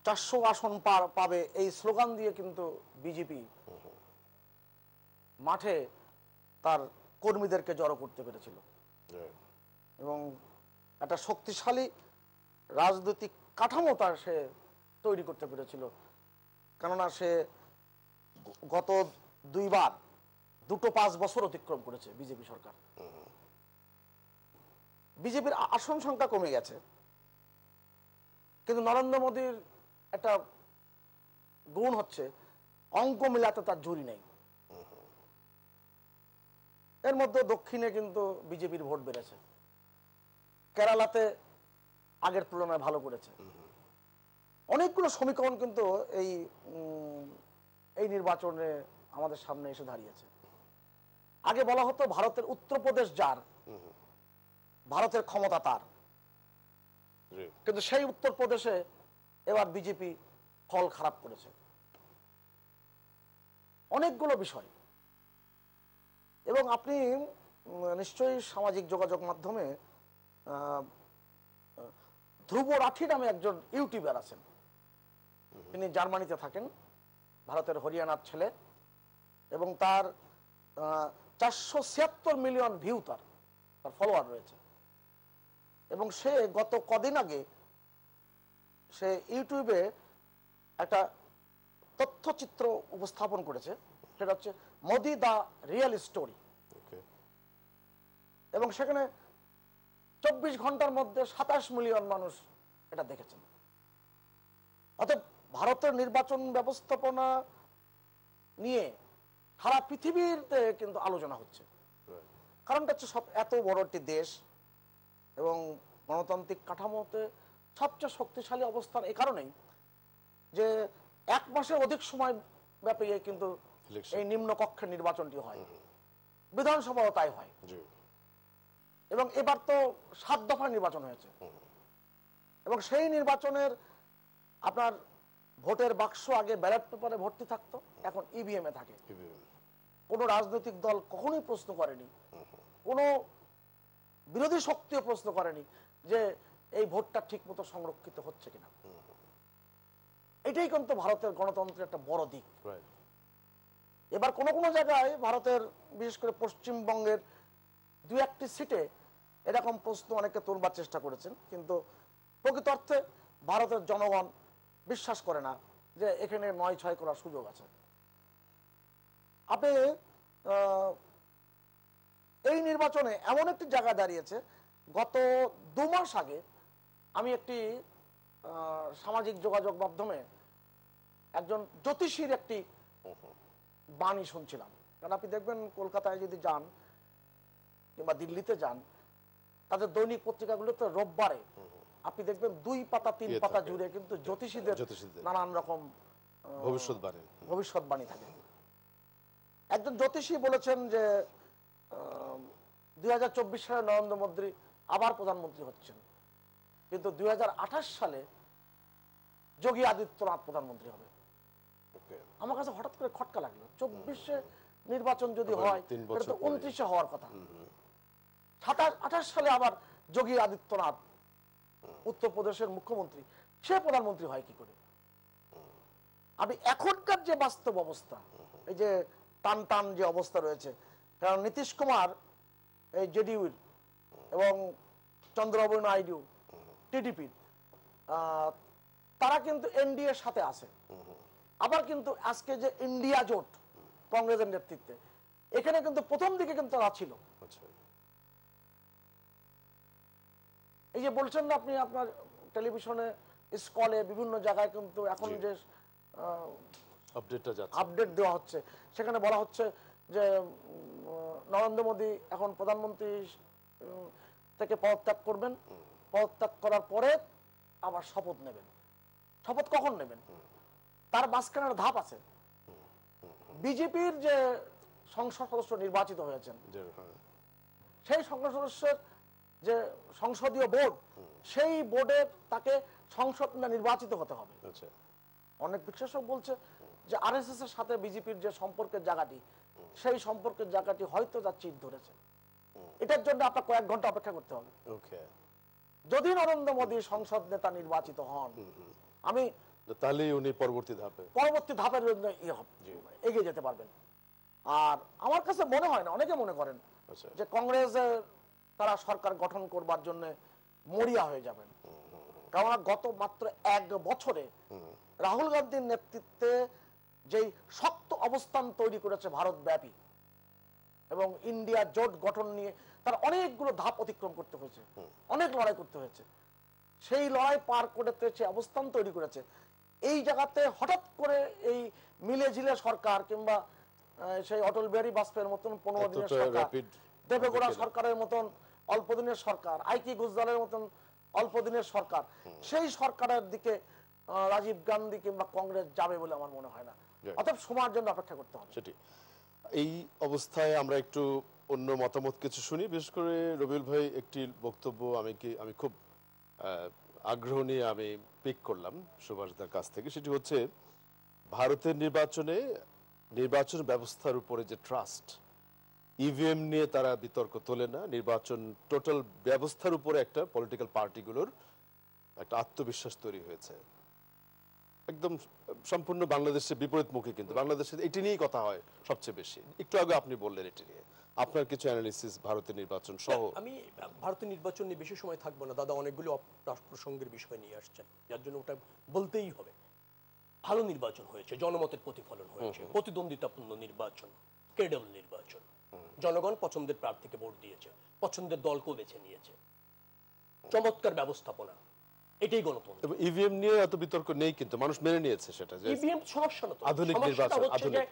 ৪০০ আসন পাবে এই স্লোগান দিয়ে কিন্তু বিজেপি মাঠে তার কর্মীদেরকে জড়ো করতে পেরেছিল এবং একটা শক্তিশালী রাজনৈতিক কাঠামো তার সে তৈরি করতে পেরেছিল। কেননা সে গত দুইবার দুটো ৫ বছর অতিক্রম করেছে বিজেপি সরকার। বিজেপির আসন সংখ্যা কমে গেছে, কিন্তু নরেন্দ্র মোদীর একটা গুণ হচ্ছে অঙ্ক মিলাতে তার জুরি নেই। এর মধ্যে দক্ষিণে কিন্তু বিজেপির ভোট বেড়েছে, কেরালাতে আগের তুলনায় ভালো করেছে। অনেকগুলো সমীকরণ কিন্তু এই নির্বাচনে আমাদের সামনে এসে দাঁড়িয়েছে। আগে বলা হতো ভারতের উত্তরপ্রদেশ যার, ভারতের ক্ষমতা তার, কিন্তু সেই উত্তরপ্রদেশে এবার বিজেপি ফল খারাপ করেছে। অনেকগুলো বিষয়, এবং আপনি নিশ্চয়ই সামাজিক যোগাযোগ মাধ্যমে ধ্রুব রাঠি নামে একজন ইউটিউবার আছেন। তিনি জার্মানিতে থাকেন, ভারতের হরিয়ানার ছেলে, এবং তার ৪৭৬ মিলিয়ন ভিউ তার ফলোয়ার রয়েছে। এবং সে গত কদিন আগে সে ইউটিউবে একটা তথ্যচিত্র উপস্থাপন করেছে, সেটা হচ্ছে মোদি দা রিয়েল স্টোরি। এবং সেখানে ২৪ ঘন্টার মধ্যে ২৭ মিলিয়ন মানুষ এটা দেখেছেন। অর্থাৎ ভারতের নির্বাচন ব্যবস্থাপনা নিয়ে সারা পৃথিবীতে কিন্তু আলোচনা হচ্ছে। কারণটা হচ্ছে এত বড় একটি দেশ এবং গণতান্ত্রিক কাঠামোতে সবচেয়ে শক্তিশালী অবস্থান এই কারণেই যে ১ মাসের অধিক সময় ব্যাপী কিন্তু এই নিম্ন কক্ষের নির্বাচনটি হয়, বিধানসভাও তাই হয়। এবং এবার তো ৭ দফা নির্বাচন হয়েছে, এবং সেই নির্বাচনের আপনার ভোটের বাক্স আগে ব্যালট পেপারে ভর্তি থাকতো, এখন ইভিএম এ থাকে। কোনো রাজনৈতিক দল কখনোই প্রশ্ন করেনি, কোনো বিরোধী শক্তিও প্রশ্ন করেনি যে এই ভোটটা ঠিক মতো সংরক্ষিত হচ্ছে কিনা। এটাই কিন্তু ভারতের গণতন্ত্রের একটা বড় দিক। এবার কোনো কোনো জায়গায় ভারতের বিশেষ করে পশ্চিমবঙ্গের দু একটি সিটে এরকম প্রশ্ন অনেকে তুলবার চেষ্টা করেছেন, কিন্তু প্রকৃত অর্থে ভারতের জনগণ বিশ্বাস করে না যে এখানে ৯-৬ করার সুযোগ আছে। আপনি এই নির্বাচনে এমন একটি জায়গা দাঁড়িয়েছে, গত ২ মাস আগে আমি একটি সামাজিক যোগাযোগ মাধ্যমে একজন জ্যোতিষীর একটি বাণী শুনছিলাম। কারণ আপনি দেখবেন কলকাতায় যদি যান কিংবা দিল্লিতে যান, তাদের দৈনিক পত্রিকাগুলোতে রোববারে আপনি দেখবেন ২ পাতা ৩ পাতা জুড়ে কিন্তু জ্যোতিষীদের নানান রকম ভবিষ্যৎবাণী থাকে। একজন জ্যোতিষী বলেছেন যে 2024 সালে নরেন্দ্র মোদী আবার প্রধানমন্ত্রী হচ্ছেন, কিন্তু 2028 সালে যোগী আদিত্যনাথ প্রধানমন্ত্রী হবে। আমার কাছে হঠাৎ করে খটকা লাগলো, 24-এ নির্বাচন যদি হয় এটা তো 29-এ হওয়ার কথা, 27-28 সালে আবার যোগী আদিত্যনাথ উত্তরপ্রদেশের মুখ্যমন্ত্রী, সে প্রধানমন্ত্রী হয় কি করে? আমি এখনকার যে বাস্তব অবস্থা, এই যে টান টান যে অবস্থা রয়েছে, কারণ নীতিশ কুমার এই জেডিইউর এবং চন্দ্রবাবু নাইডু টিডিপির, তারা কিন্তু এনডিএর সাথে আছে। আবার কিন্তু আজকে যে ইন্ডিয়া জোট কংগ্রেসের নেতৃত্বে, এখানে কিন্তু প্রথম দিকে কিন্তু তারা ছিল। এই যে বলছেন না আপনি, আপনার টেলিভিশনে স্কলে বিভিন্ন জায়গায় কিন্তু এখন যে আপডেট দেওয়া হচ্ছে, সেখানে বলা হচ্ছে যে নরেন্দ্র মোদী এখন প্রধানমন্ত্রী থেকে পদত্যাগ করবেন, পদত্যাগ করার পরে আবার শপথ নেবেন। শপথ কখন নেবেন তার মাঝখানের ধাপ আছে। বিজেপির যে সংসদ সদস্য নির্বাচিত হয়েছেন, সেই সংসদ সদস্যের যে সংসদীয় বোর্ড, সেই বোর্ডে তাকে সংসদ নির্বাচিত হতে হবে। অনেক বিশ্লেষক বলছে যে আরএসএস এর সাথে বিজেপির যে সম্পর্কের জায়গাটি, সেই সম্পর্কের জায়গাটি হয়তো তার চির ধরেছে। এটার জন্য আপনার কয়েক ঘন্টা অপেক্ষা করতে হবে। যদি নরেন্দ্র মোদী সংসদ নেতা নির্বাচিত হন, আমি তাহলে উনি পরবর্তী ধাপের জন্য এগিয়ে যেতে পারবেন। আর আমার কাছে মনে হয় না, অনেকে মনে করেন যে কংগ্রেসের তারা সরকার গঠন করবার জন্য মরিয়া হয়ে যাবেন। কারণ গত মাত্র 1 বছরে রাহুল গান্ধীর নেতৃত্বে যেই শক্ত অবস্থান তৈরি করেছে ভারত ব্যাপী, এবং ইন্ডিয়া জোট গঠন নিয়ে তার অনেকগুলো ধাপ অতিক্রম করতে হয়েছে, অনেক লড়াই করতে হয়েছে। সেই লড়াই পার করতে সে অবস্থান তৈরি করেছে। এই জায়গাতে হঠাৎ করে এই মিলে ঝিলে সরকার কিংবা সেই অটল বিহারী বাজপেয়ীর মতন 15 দিনের সরকার, দেবেগৌড়া সরকারের মতন অল্প দিনের সরকার, আইকি গুজরালের মতন অল্প দিনের সরকার, সেই সরকারের দিকে রাজীব গান্ধী কিংবা কংগ্রেস যাবে বলে আমার মনে হয় না। অতএব সময়ের জন্য অপেক্ষা করতে হবে। সেটি। এই অবস্থায় আমরা একটু অন্য মতামত কিছু শুনি। বিশেষ করে রবিউল ভাই একটি বক্তব্য আমি খুব আগ্রহ নিয়ে আমি পিক করলাম সুভাষদার কাছ থেকে। সেটি হচ্ছে ভারতের নির্বাচন ব্যবস্থার উপরে যে ট্রাস্ট, ইভিএম নিয়ে তারা বিতর্ক তোলে না, নির্বাচন টোটাল ব্যবস্থার উপরে একটা পলিটিক্যাল পার্টিগুলোর একটা আত্মবিশ্বাস তৈরি হয়েছে, একদম সম্পূর্ণ বাংলাদেশের বিপরীতমুখী। কিন্তু বাংলাদেশে এটি নিয়েই কথা হয় সবচেয়ে বেশি। একটু আগে আপনি বললেন এটি নিয়ে, আপনার কিছু অ্যানালিসিস ভারতের নির্বাচন সহ। আমি ভারতের নির্বাচন নিয়ে বেশি সময় থাকবো না, দাদা অনেকগুলো প্রসঙ্গের বিষয় নিয়ে আসছেন, যার জন্য ওটা বলতেই হবে। ভালো নির্বাচন হয়েছে, জনমতের প্রতিফলন হয়েছে, প্রতিদ্বন্দ্বিতাপূর্ণ নির্বাচন, ক্রেডিবল নির্বাচন, জনগণ পছন্দের প্রার্থীকে ভোট দিয়েছে, পছন্দের দলকেও বেছে নিয়েছে, চমৎকার ব্যবস্থাপনা, এটাই গণতন্ত্র। এবং ইভিএম নিয়ে এত বিতর্ক নেই, কিন্তু মানুষ মেনে নিয়েছে সেটা যে ইভিএম সমস্যা না। আধুনিক নির্বাচন, আধুনিক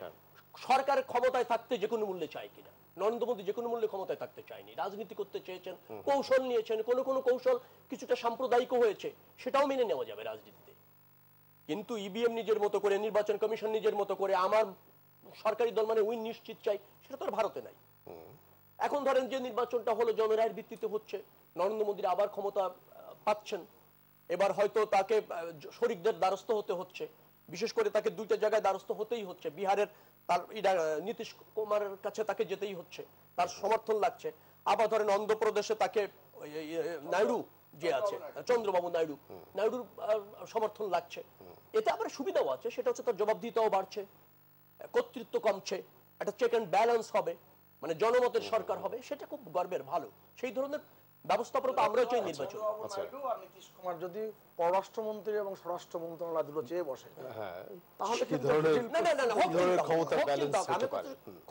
সরকারের ক্ষমতায় থাকতে যে কোনো মূল্যে চায় কিনা। নরেন্দ্র মোদী যে কোনো মূল্যে ক্ষমতায় থাকতে চায়নি, রাজনীতি করতে চেয়েছেন, কৌশল নিয়েছেন, কোনো কৌশল কিছুটা সাম্প্রদায়িক হয়েছে, সেটাও মেনে নেওয়া যাবে রাজনীতিতে। কিন্তু ইভিএম নিজের মতো করে, নির্বাচন কমিশন নিজের মতো করে, আমার সরকারি দল মানে উইন নিশ্চিত চাই, সেটা তো আর ভারতে নাই। এখন ধরেন যে নির্বাচনটা হলো জনরায়ের ভিত্তিতে হচ্ছে, নরেন্দ্র মোদীর আবার ক্ষমতা পাচ্ছেন, এবার হয়তো তাকে শরিকদের দ্বারস্থ হতে হচ্ছে, বিশেষ করে তাকে দুইটা জায়গায় দ্বারস্থ হতেই হচ্ছে। বিহারের তার নীতিশ কুমারের কাছে তাকে যেতেই হচ্ছে, তার সমর্থন লাগছে। আবার ধরেন অন্ধ্রপ্রদেশে তাকে নাইডু যে আছে, চন্দ্রবাবু নাইডুর সমর্থন লাগছে। এতে আবার সুবিধাও আছে, সেটা হচ্ছে তার জবাবদিহিতাও বাড়ছে, কর্তৃত্ব কমছে, একটা চেক অ্যান্ড ব্যালেন্স হবে, মানে জনমতের সরকার হবে, সেটা খুব গর্বের, ভালো। সেই ধরনের ব্যবস্থাপনা তো আমরাও চাই নির্বাচন। নাইডু আর নীতিশ কুমার যদি পররাষ্ট্রমন্ত্রী এবং স্বরাষ্ট্র মন্ত্রণালয় দুটো চেয়ে বসে, তাহলে কি ধরনের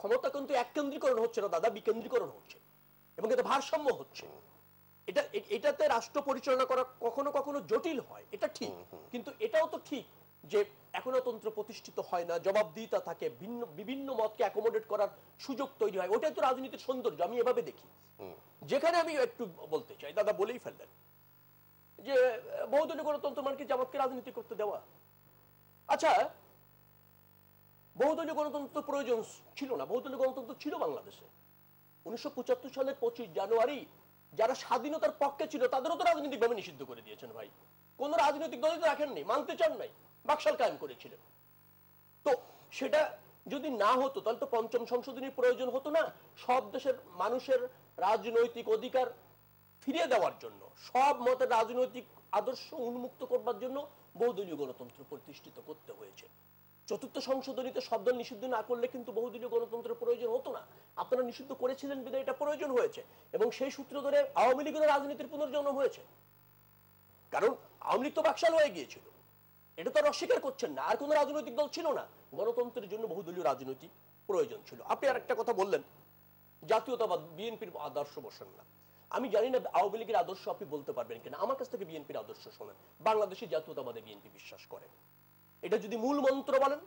ক্ষমতা কিন্তু এককেন্দ্রীকরণ হচ্ছে না দাদা, বিকেন্দ্রীকরণ হচ্ছে, এবং এটা ভারসাম্য হচ্ছে। এটাতে রাষ্ট্র পরিচালনা করা কখনো কখনো জটিল হয়, এটা ঠিক, কিন্তু এটাও তো ঠিক যে একনাতন্ত্র প্রতিষ্ঠিত হয় না, জবাবদিহিতা থাকে, বিভিন্ন মতকে অ্যাকোমোডেট করার সুযোগ তৈরি হয়। ওটাই তো রাজনীতির সৌন্দর্য, আমি এভাবে দেখি। যেখানে আমি একটু বলতে চাই, দাদা বলেই ফেললেন যে বহুদলীয় গণতন্ত্র মানে কি জামাতকে রাজনীতি করতে দেওয়া? আচ্ছা, বহুদলীয় গণতন্ত্র প্রয়োজন ছিল না, বহুদলীয় গণতন্ত্র ছিল বাংলাদেশে। 1975 সালের 25 জানুয়ারি যারা স্বাধীনতার পক্ষে ছিল তাদেরও তো রাজনৈতিকভাবে নিষিদ্ধ করে দিয়েছেন ভাই। কোন রাজনৈতিক দলই তো রাখেননি, মানতে চান নাই, বাকশাল কায়েম করেছিলেন। তো সেটা যদি না হতো তাহলে তো পঞ্চম সংশোধনীর প্রয়োজন হতো না। সব দেশের মানুষের রাজনৈতিক অধিকার ফিরিয়ে দেওয়ার জন্য, সব মতের রাজনৈতিক আদর্শ উন্মুক্ত করবার জন্য বহুদলীয় গণতন্ত্র প্রতিষ্ঠিত করতে হয়েছে। চতুর্থ সংশোধনীতে সব দল নিষিদ্ধ না করলে কিন্তু বহুদলীয় গণতন্ত্রের প্রয়োজন হতো না। আপনারা নিষিদ্ধ করেছিলেন বিধায় এটা প্রয়োজন হয়েছে, এবং সেই সূত্র ধরে আওয়ামী লীগের রাজনীতির পুনর্জন্ম হয়েছে। কারণ আওয়ামী লীগ তো বাকশাল হয়ে গিয়েছিল, এটা তো আর অস্বীকার করছেন না। আর কোন রাজনৈতিক দল ছিল না, গণতন্ত্রের জন্য বহুদলীয় রাজনীতি প্রয়োজন ছিল। আপনি আর একটা কথা বললেন, জাতীয়তাবাদ, বিএনপির আদর্শ বসেন না। আমি জানি না আওয়ামী লীগের আদর্শ আপনি বলতে পারবেন কিনা, আমার কাছ থেকে বিএনপির আদর্শ শোনেন। বাংলাদেশি জাতীয়তাবাদে বিএনপি বিশ্বাস করে। এটা যদি মূল মন্ত্র বলেন,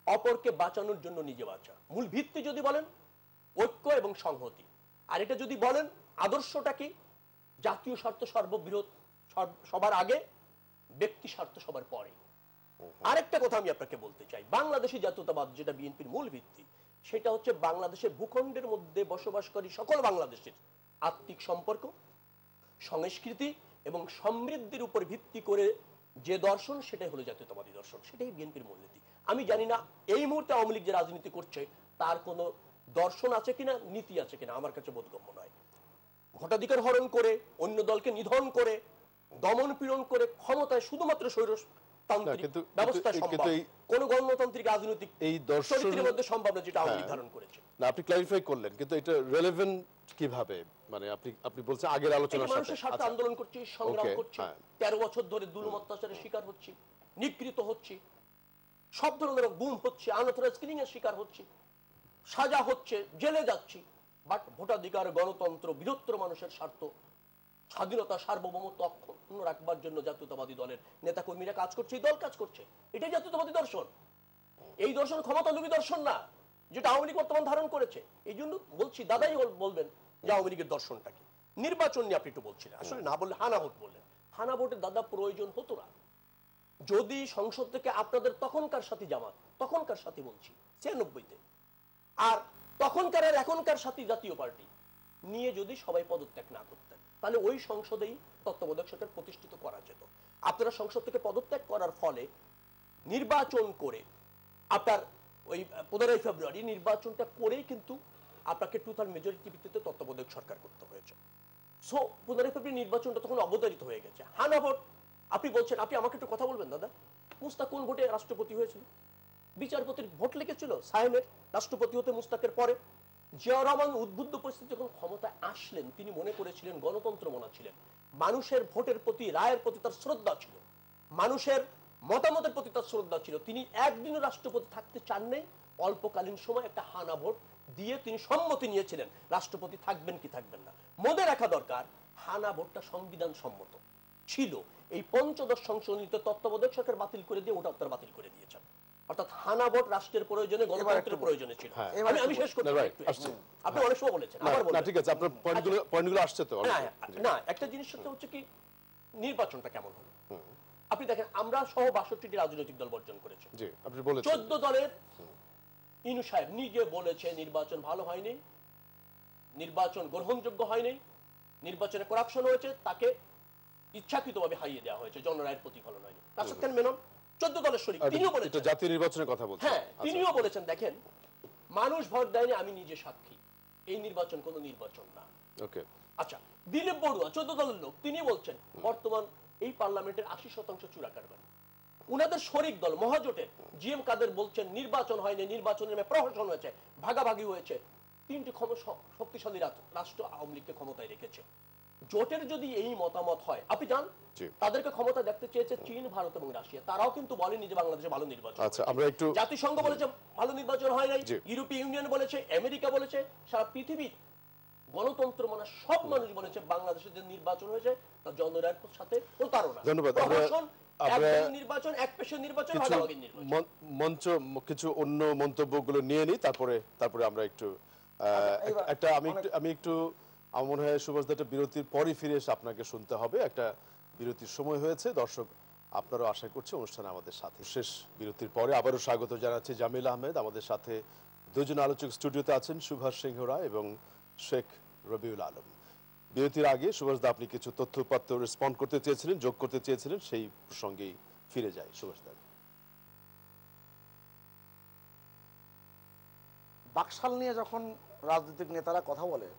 অপরকে বাঁচানোর জন্য নিজে বাঁচা। মূল ভিত্তি যদি বলেন, ঐক্য এবং সংহতি। আর এটা যদি বলেন আদর্শটা কি, জাতীয় স্বার্থ সর্ববৃহৎ, সবার আগে, ব্যক্তি স্বার্থ সবার পরে। আরেকটা কথা আমি আপনাকে বলতে চাই, বাংলাদেশি জাতীয়তাবাদ যেটা বিএনপির মূল ভিত্তি, সেটা হচ্ছে বাংলাদেশের ভূখণ্ডের মধ্যে বসবাসকারী সকল বাংলাদেশের আত্মিক সম্পর্ক, সংস্কৃতি এবং সমৃদ্ধির উপর ভিত্তি করে যে দর্শন, সেটাই হলো জাতীয়তাবাদী দর্শন, সেটাই বিএনপির মূলনীতি। আমি জানি না এই মুহূর্তে আওয়ামী লীগ যে রাজনীতি করছে তার কোনো দর্শন আছে কিনা, নীতি আছে কিনা, আমার কাছে বোধগম্য নয়। ভোটাধিকার হরণ করে, অন্য দলকে নিধন করে, দমন পীড়ন করে ক্ষমতায় শুধুমাত্র স্বৈরতান্ত্রিক ব্যবস্থা সম্ভব, কোন গণতান্ত্রিক রাজনৈতিক এই দর্শনের মধ্যে সম্ভব না, যেটা আওয়ামী লীগ ধারণ করেছে। না, আপনি ক্লারিফাই করলেন, কিন্তু এটা রেলেভেন্ট কিভাবে? মানে আপনি বলছেন আগের আলোচনার সাথে মানুষের স্বার্থে আন্দোলন করছি, সংগ্রাম করছি, 13 বছর ধরে জুলুম অত্যাচারের শিকার হচ্ছি, নিগৃহীত হচ্ছি, সব ধরনের গুম হচ্ছে, আনঅথরাইজড কিলিং এর শিকার হচ্ছি, সাজা হচ্ছে, জেলে যাচ্ছি। বাট ভোটাধিকার, গণতন্ত্র, বৃহত্তর মানুষের স্বার্থ, স্বাধীনতা, সার্বভৌমত্ব অক্ষুণ্ণ রাখবার জন্য জাতীয়তাবাদী দলের নেতাকর্মীরা কাজ করছে, এই দল কাজ করছে। এটাই জাতীয়তাবাদী দর্শন। এই দর্শন ক্ষমতালোভী দর্শন না, যেটা আওয়ামী লীগ বর্তমান ধারণ করেছে। এই জন্য বলছি, দাদাই বলবেন যে আওয়ামী লীগের দর্শনটা কি। নির্বাচন নিয়ে আপনি একটু বলছিলেন, আসলে না বললে হানা ভোট বললেন। হানা ভোটের দাদা প্রয়োজন হতো না যদি সংসদ থেকে আপনাদের তখনকার সাথী জামাত, তখনকার সাথী বলছি 96-তে, আর তখনকার আর এখনকার সাথী জাতীয় পার্টি নিয়ে যদি সবাই পদত্যাগ না করতেন, তাহলে ওই সংসদেই তত্ত্বাবধায়ক সরকার প্রতিষ্ঠিত করা যেত। আপনারা সংসদ থেকে পদত্যাগ করার ফলে নির্বাচন করে, আপনার ওই 15 ফেব্রুয়ারি নির্বাচনটা করেই কিন্তু আপনাকে 2/3 মেজরিটি ভিত্তিতে তত্ত্বাবধায়ক সরকার করতে হয়েছে। সো 15 ফেব্রুয়ারি নির্বাচনটা তখন অবতারিত হয়ে গেছে। হানা ভোট আপনি বলছেন, আপনি আমাকে একটু কথা বলবেন দাদা, মুস্তাক কোন ভোটে রাষ্ট্রপতি হয়েছিল? বিচারপতির ভোট লেগেছিল সায়েমের রাষ্ট্রপতি হতে মুস্তাকের পরে। জিয়াউর রহমান উদ্বুদ্ধ পরিস্থিতি যখন ক্ষমতায় আসলেন, তিনি মনে করেছিলেন, গণতন্ত্র মনা ছিলেন, মানুষের ভোটের প্রতি, রায়ের প্রতি তার শ্রদ্ধা ছিল, মানুষের মতামতের প্রতি তার শ্রদ্ধা ছিল। তিনি একদিনও রাষ্ট্রপতি থাকতে চান নাই। অল্পকালীন সময় একটা হানা ভোট দিয়ে তিনি সম্মতি নিয়েছিলেন রাষ্ট্রপতি থাকবেন কি থাকবেন না। মনে রাখা দরকার, হানা ভোটটা সংবিধান সম্মত ছিল। এই 15 সংশোধনীতে তত্ত্বাবধায়ক সরকার বাতিল করে দিয়ে ওটা আপনারা বাতিল করে দিয়েছেন। অর্থাৎ হানা ভোট রাষ্ট্রের প্রয়োজনে, গণতন্ত্রের প্রয়োজনে ছিল। আমি শেষ করতে চাই, আপনি অনেক সময় বলেছেন, আবার বলুন। ঠিক আছে, আপনার পয়েন্টগুলো আসছে তো। না, একটা জিনিস হচ্ছে কি, নির্বাচনটা কেমন হলো আপনি দেখেন। আমরা সহ 62টি রাজনৈতিক দল বর্জন করেছি। জি, আপনি বলেছেন 14 দলের ইনু সাহেব নিজে বলেছে নির্বাচন ভালো হয়নি, নির্বাচন গ্রহণযোগ্য হয়নি, নির্বাচনে করাপশন হয়েছে, তাকে ইচ্ছাকৃতভাবে হারিয়ে দেওয়া হয়েছে, জনরায়ের প্রতিফলন হয়নি। রাশেদ খান মেনন 14 দলের শরীক, তিনিও এটা বলেছেন, জাতীয় নির্বাচনের কথা বলছেন। হ্যাঁ তিনিও বলেছেন দেখেন মানুষ ভোট দেয়নি, আমি নিজে সাক্ষী, এই নির্বাচন কোনো নির্বাচন না। ওকে, আচ্ছা, দিলীপ বড়ুয়া 14 দলের লোক, তিনি বলছেন বর্তমান এই পার্লামেন্টের 80% চুরা কারবারি। উনাদের শরিক দল মহাজোটের জিএম কাদের বলছেন নির্বাচন হয়নি, নির্বাচনের নামে প্রহসন হয়েছে, ভাগাভাগি হয়েছে। তিনটি শক্তিশালী রাষ্ট্র আওয়ামী লীগকে ক্ষমতায় রেখেছে। জোটের যদি এই মতামত হয়, আপনি জান তাদেরকে ক্ষমতা দেখতে চেয়েছে চীন, ভারত এবং রাশিয়া, তারাও কিন্তু বলেনি যে বাংলাদেশে ভালো নির্বাচন। আচ্ছা, আমরা একটু জাতিসংঘ বলেছে ভালো নির্বাচন হয় নাই, ইউরোপীয় ইউনিয়ন বলেছে, আমেরিকা বলেছে, সারা পৃথিবীর গণতন্ত্র মানে সব মানুষ বলেছে বাংলাদেশে যে নির্বাচন হয়েছে তা জনগণের সাথে প্রতারণা। ধন্যবাদ। নির্বাচন এক পেশের নির্বাচন, ভাগাভাগির নির্বাচন। মঞ্চ কিছু অন্য মন্তব্যগুলো নিয়ে নিই, তারপরে আমরা একটু আমি একটু আমার মনে হয় সুভাষ দা, একটা বিরতির পরই ফিরে এসে আপনাকে শুনতে হবে। একটা বিরতির সময় হয়েছে, দর্শক আপনারও আশা করছি অনুষ্ঠানে আমাদের সাথে। শেষ বিরতির পরে আবারও স্বাগত জানাচ্ছি জামিল আহমেদ। আমাদের সাথে দুজন আলোচক স্টুডিওতে আছেন, সুভাষ সিংহ রায় এবং শেখ রবিউল আলম। বিরতির আগে সুভাষ দা আপনি কিছু তথ্যপত্র রেসপন্ড করতে চেয়েছিলেন, যোগ করতে চেয়েছিলেন, সেই প্রসঙ্গেই ফিরে যাই। সুভাষ দা, বাকশাল নিয়ে যখন রাজনৈতিক নেতারা কথা বলে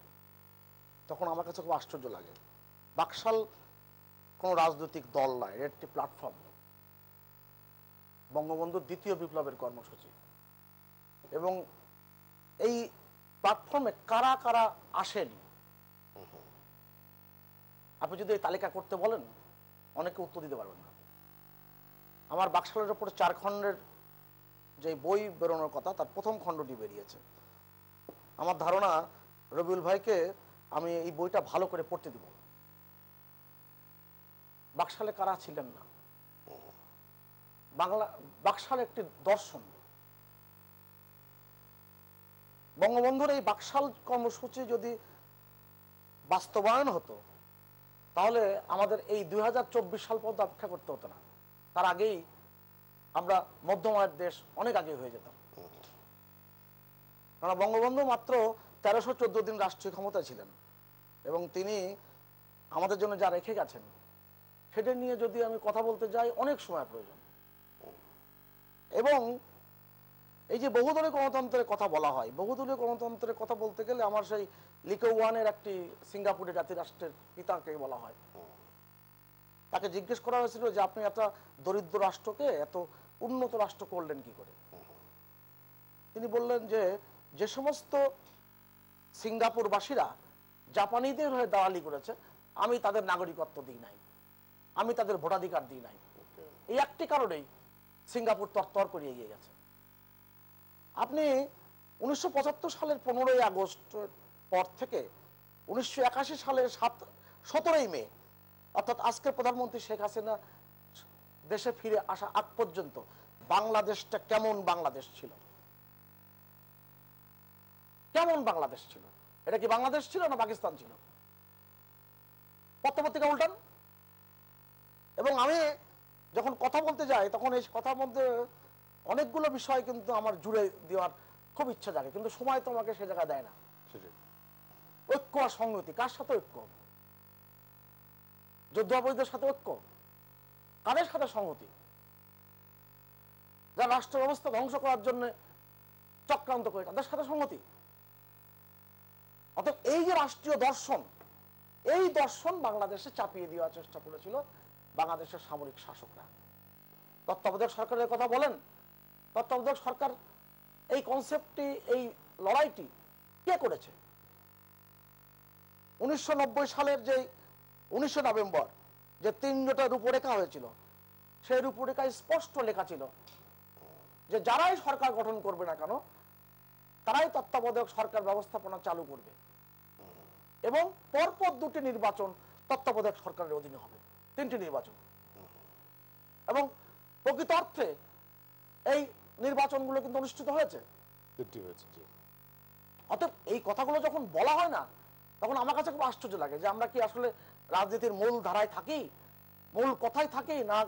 তখন আমার কাছে খুব আশ্চর্য লাগে। বাকশাল কোন রাজনৈতিক দল নয়, এর একটি প্ল্যাটফর্ম, বঙ্গবন্ধুর দ্বিতীয় বিপ্লবের কর্মসূচি। এবং এই প্ল্যাটফর্মে কারা কারা আসেনি, আপনি যদি এই তালিকা করতে বলেন অনেকে উত্তর দিতে পারবেন না। আমার বাকশালের উপর 4 খণ্ডের যে বই বেরোনোর কথা, তার প্রথম খণ্ডটি বেরিয়েছে। আমার ধারণা রবিউল ভাইকে আমি এই বইটা ভালো করে পড়তে দিব। বাকশালে কারা ছিলেন না, বাকশাল একটি দর্শন। বঙ্গবন্ধুর এই বাকশাল কর্মসূচি যদি বাস্তবায়ন হতো তাহলে আমাদের এই 2024 সাল পর্যন্ত অপেক্ষা করতে হতো না। তার আগেই আমরা মধ্যমায়ের দেশ অনেক আগে হয়ে যেতাম। কারণ বঙ্গবন্ধু মাত্র 1314 দিন রাষ্ট্রীয় ক্ষমতায় ছিলেন এবং তিনি আমাদের জন্য যা রেখে গেছেন সেটা নিয়ে যদি আমি কথা বলতে যাই অনেক সময় প্রয়োজন। এবং এই যে বহুদলীয় গণতন্ত্রের কথা বলা হয়, বহুদলীয় গণতন্ত্রের কথা বলতে গেলে আমার সেই লিকো ওয়ানের একটি সিঙ্গাপুরের জাতিরাষ্ট্রের পিতাকে বলা হয়। তাকে জিজ্ঞেস করা হয়েছিল যে আপনি একটা দরিদ্র রাষ্ট্রকে এত উন্নত রাষ্ট্র করলেন কি করে। তিনি বললেন যে যে সমস্ত সিঙ্গাপুরবাসীরা জাপানিদের হয়ে দালালি করেছে আমি তাদের নাগরিকত্ব দিই নাই, আমি তাদের ভোটাধিকার দিই নাই। এই একটি কারণেই সিঙ্গাপুর তরতর করে এগিয়ে গেছে। আপনি 1975 সালের 15ই আগস্ট পর থেকে 1981 সালের 17ই মে, অর্থাৎ আজকের প্রধানমন্ত্রী শেখ হাসিনা দেশে ফিরে আসা আগ পর্যন্ত বাংলাদেশটা কেমন বাংলাদেশ ছিল, কেমন বাংলাদেশ ছিল? এটা কি বাংলাদেশ ছিল না পাকিস্তান ছিল? পত্রপত্রিকা উল্টান। এবং আমি যখন কথা বলতে যাই তখন এই কথার মধ্যে অনেকগুলো বিষয় কিন্তু আমার জুড়ে দেওয়ার খুব ইচ্ছা জাগে, কিন্তু সময় তো আমাকে সে জায়গায় দেয় না। ঐক্য আর সংহতি, কার সাথে ঐক্য? যুদ্ধাপরাধীদের সাথে ঐক্য, কাদের সাথে সংহতি? যারা রাষ্ট্র ব্যবস্থা ধ্বংস করার জন্য চক্রান্ত করে তাদের সাথে সংহতি। অর্থাৎ এই যে রাষ্ট্রীয় দর্শন, এই দর্শন বাংলাদেশে চাপিয়ে দেওয়ার চেষ্টা করেছিল বাংলাদেশের সামরিক শাসকরা। তত্ত্বাবধায়ক সরকারের কথা বলেন, তত্ত্বাবধায়ক সরকার এই কনসেপ্টটি, এই লড়াইটি কে করেছে? 1990 সালের যে 19 নভেম্বর যে 3টা রূপরেখা হয়েছিল, সেই রূপরেখায় স্পষ্ট লেখা ছিল যে যারাই সরকার গঠন করবে না কেন তারাই তত্ত্বাবধায়ক সরকার ব্যবস্থাপনা চালু করবে এবং পরপর 2টি নির্বাচন তত্ত্বাবধায়ক সরকারের অধীনে হবে, 3টি নির্বাচন। এবং প্রকৃত অর্থে এই নির্বাচনগুলো কিন্তু অনুষ্ঠিত হয়েছে। অতএব এই কথাগুলো যখন বলা হয় না তখন আমার কাছে খুব আশ্চর্য লাগে যে আমরা কি আসলে রাজনীতির মূল ধারায় থাকি, মূল কথায় থাকি, না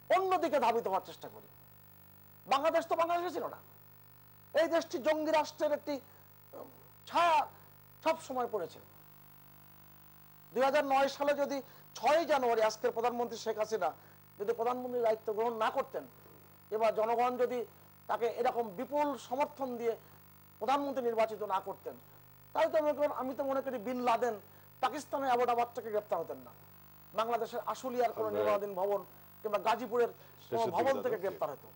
অন্যদিকে ধাবিত হওয়ার চেষ্টা করি। বাংলাদেশ তো বাংলাদেশে ছিল না, এই দেশটি জঙ্গি রাষ্ট্রের একটি ছায়া সব সময় পড়েছে। 2009 সালে যদি 6ই জানুয়ারি আজকের প্রধানমন্ত্রী শেখ হাসিনা যদি প্রধানমন্ত্রীর দায়িত্ব গ্রহণ না করতেন এবার জনগণ যদি তাকে এরকম বিপুল সমর্থন দিয়ে প্রধানমন্ত্রী নির্বাচিত না করতেন, তাই তো আমি তো মনে করি বিন লাদেন পাকিস্তানের অ্যাবোটাবাদ থেকে গ্রেপ্তার হতেন না, বাংলাদেশের আশুলিয়ার কোনো নির্মাণাধীন ভবন কিংবা গাজীপুরের কোনো ভবন থেকে গ্রেপ্তার হতো।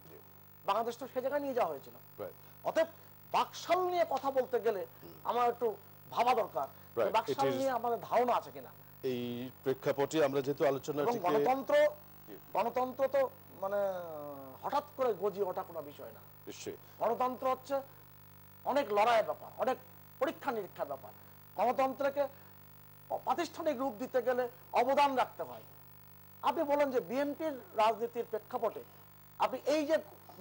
বাংলাদেশ তো সে জায়গায় নিয়ে যাওয়া হয়েছিল। অতএব বাকশাল নিয়ে কথা বলতে গেলে আমার একটু ভাবা দরকার বাকশাল নিয়ে আমাদের ধারণা আছে কিনা। এই প্রেক্ষাপটে আমরা যেহেতু আলোচনা গণতন্ত্র তো মানে হঠাৎ করে গজিয়ে ওঠা কোনো বিষয় না। গণতন্ত্র হচ্ছে অনেক লড়াইয়ের ব্যাপার, অনেক পরীক্ষা নিরীক্ষার ব্যাপার। গণতন্ত্রকে প্রাতিষ্ঠানিক রূপ দিতে গেলে অবদান রাখতে হয়। আপনি বলেন যে বিএনপির রাজনীতির প্রেক্ষাপটে আপনি এই যে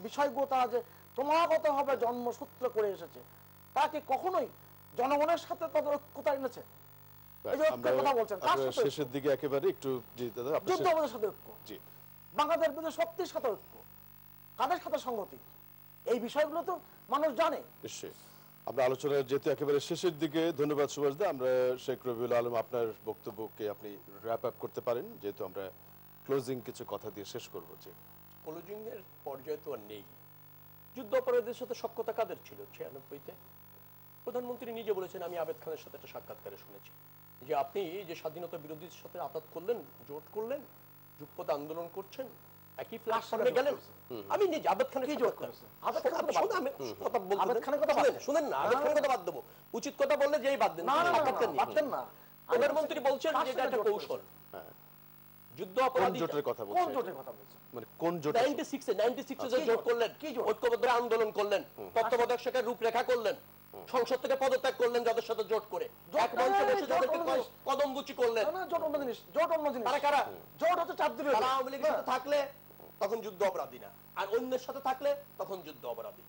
বিষয়গুলো তারা যে ক্রমাগতভাবে জন্মসূত্র করে এসেছে, তা কি কখনোই জনগণের সাথে তাদের ঐক্যতা এনেছে? শেষের দিকে একেবারে একটু যুদ্ধবন্ধের সাথে ঐক্য, বাংলাদেশ বিরুদ্ধে শক্তির সাথে ঐক্য, কাদের সাথে সংগতি, এই বিষয়গুলো তো মানুষ জানে। নিশ্চয়ই আমরা আলোচনার যেহেতু একেবারে শেষের দিকে, ধন্যবাদ সুভাষ দা। আমরা শেখ রবিউল আলম আপনার বক্তব্যকে আপনি র্যাপ আপ করতে পারেন, যেহেতু আমরা ক্লোজিং কিছু কথা দিয়ে শেষ করবো। যে ক্লোজিং এর পর্যায়ে তো আর নেই। যুদ্ধ অপরাধীদের সাথে সখ্যতা কাদের ছিল 96-তে? প্রধানমন্ত্রী নিজে বলেছেন, আমি আবেদ খানের সাথে একটা সাক্ষাৎকারে শুনেছি যে আপনি যে স্বাধীনতা বিরোধীদের সাথে আঘাত করলেন, জোট করলেন, যুগপথ আন্দোলন করছেন, একই প্ল্যাটফর্মে গেলেন। আমি নিজে আবেদ খানের কি জোট করেছে? আবেদ খানের কথা বলতে আবেদ খানের কথা শুনেন না, আবেদ খানের কথা বাদ দেবো, উচিত কথা বললে যেই বাদ দেন, বাদতেন না। প্রধানমন্ত্রী বলছেন যে এটা একটা কৌশল। যুদ্ধ অপরাধী জোটের কথা বলছেন, কোন জোটের কথা বলছেন? মানে কোন জোট? 96 যে জোট করলেন, ঐক্যবদ্ধ আন্দোলন করলেন, তত্ত্বাবধায়ক সরকারের রূপরেখা করলেন, সংসদ থেকে পদত্যাগ করলেন যাদের সাথে জোট করে, এক মঞ্চে বসে যাদেরকে কদমবুচি করলেন। না, জোট অন্য জিনিস, জোট অন্য জিনিস। তারা কারা? জোট হচ্ছে চারদিকে, তারা আওয়ামী লীগের সাথে থাকলে তখন যুদ্ধ অপরাধী না, আর অন্যের সাথে থাকলে তখন যুদ্ধ অপরাধী।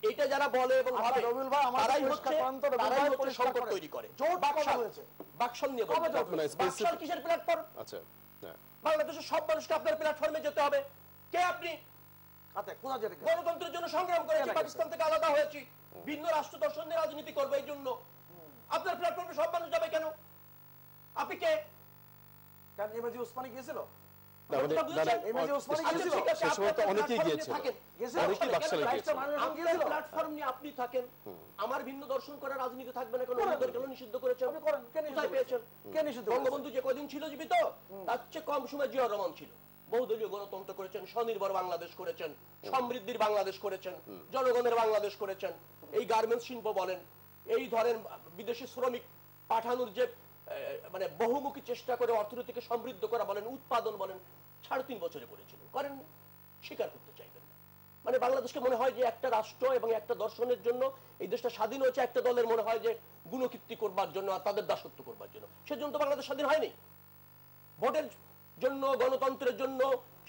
এটা যারা বলে এবং ভাবে, তারাই হচ্ছে সংকট তৈরি করে। জোট বাকশাল নিয়ে বলে, বাকশাল কিসের প্ল্যাটফর্ম? আচ্ছা, বাংলাদেশের সব মানুষকে আপনার প্ল্যাটফর্মে যেতে হবে। কে আপনি? গণতন্ত্রের জন্য সংগ্রাম করেছি, পাকিস্তান থেকে আলাদা হয়েছি, ভিন্ন রাষ্ট্র দর্শন নিয়ে রাজনীতি করবে, এই জন্য আপনার প্ল্যাটফর্মে সব মানুষ যাবে কেন? আপনি কে? কারণ এমএজি ওসমানী গিয়েছিল, আমার ভিন্ন দর্শন করার রাজনীতি থাকবে না, কেন নিষিদ্ধ করেছেন? বঙ্গবন্ধু যে কদিন ছিল জীবিত, তার চেয়ে কম সময় জিয়াউর রহমান ছিল। বহুদলীয় গণতন্ত্র করেছেন, স্বনির্ভর বাংলাদেশ করেছেন, সমৃদ্ধির বাংলাদেশ করেছেন, জনগণের বাংলাদেশ করেছেন। এই গার্মেন্টস শিল্প বলেন, এই ধরেন বিদেশি শ্রমিক পাঠানোর যে মানে বহুমুখী চেষ্টা করে অর্থনীতিকে সমৃদ্ধ করা বলেন, উৎপাদন বলেন, 3.5 বছরে করেছিল, করেন, স্বীকার করতে চাইবেন না। মানে বাংলাদেশকে মনে হয় যে একটা রাষ্ট্র এবং একটা দর্শনের জন্য এই দেশটা স্বাধীন হয়েছে, একটা দলের মনে হয় যে গুণকীর্তি করবার জন্য আর তাদের দাসত্ব করবার জন্য। সেজন্য তো বাংলাদেশ স্বাধীন হয়নি। ভোটের জন্য, গণতন্ত্রের জন্য,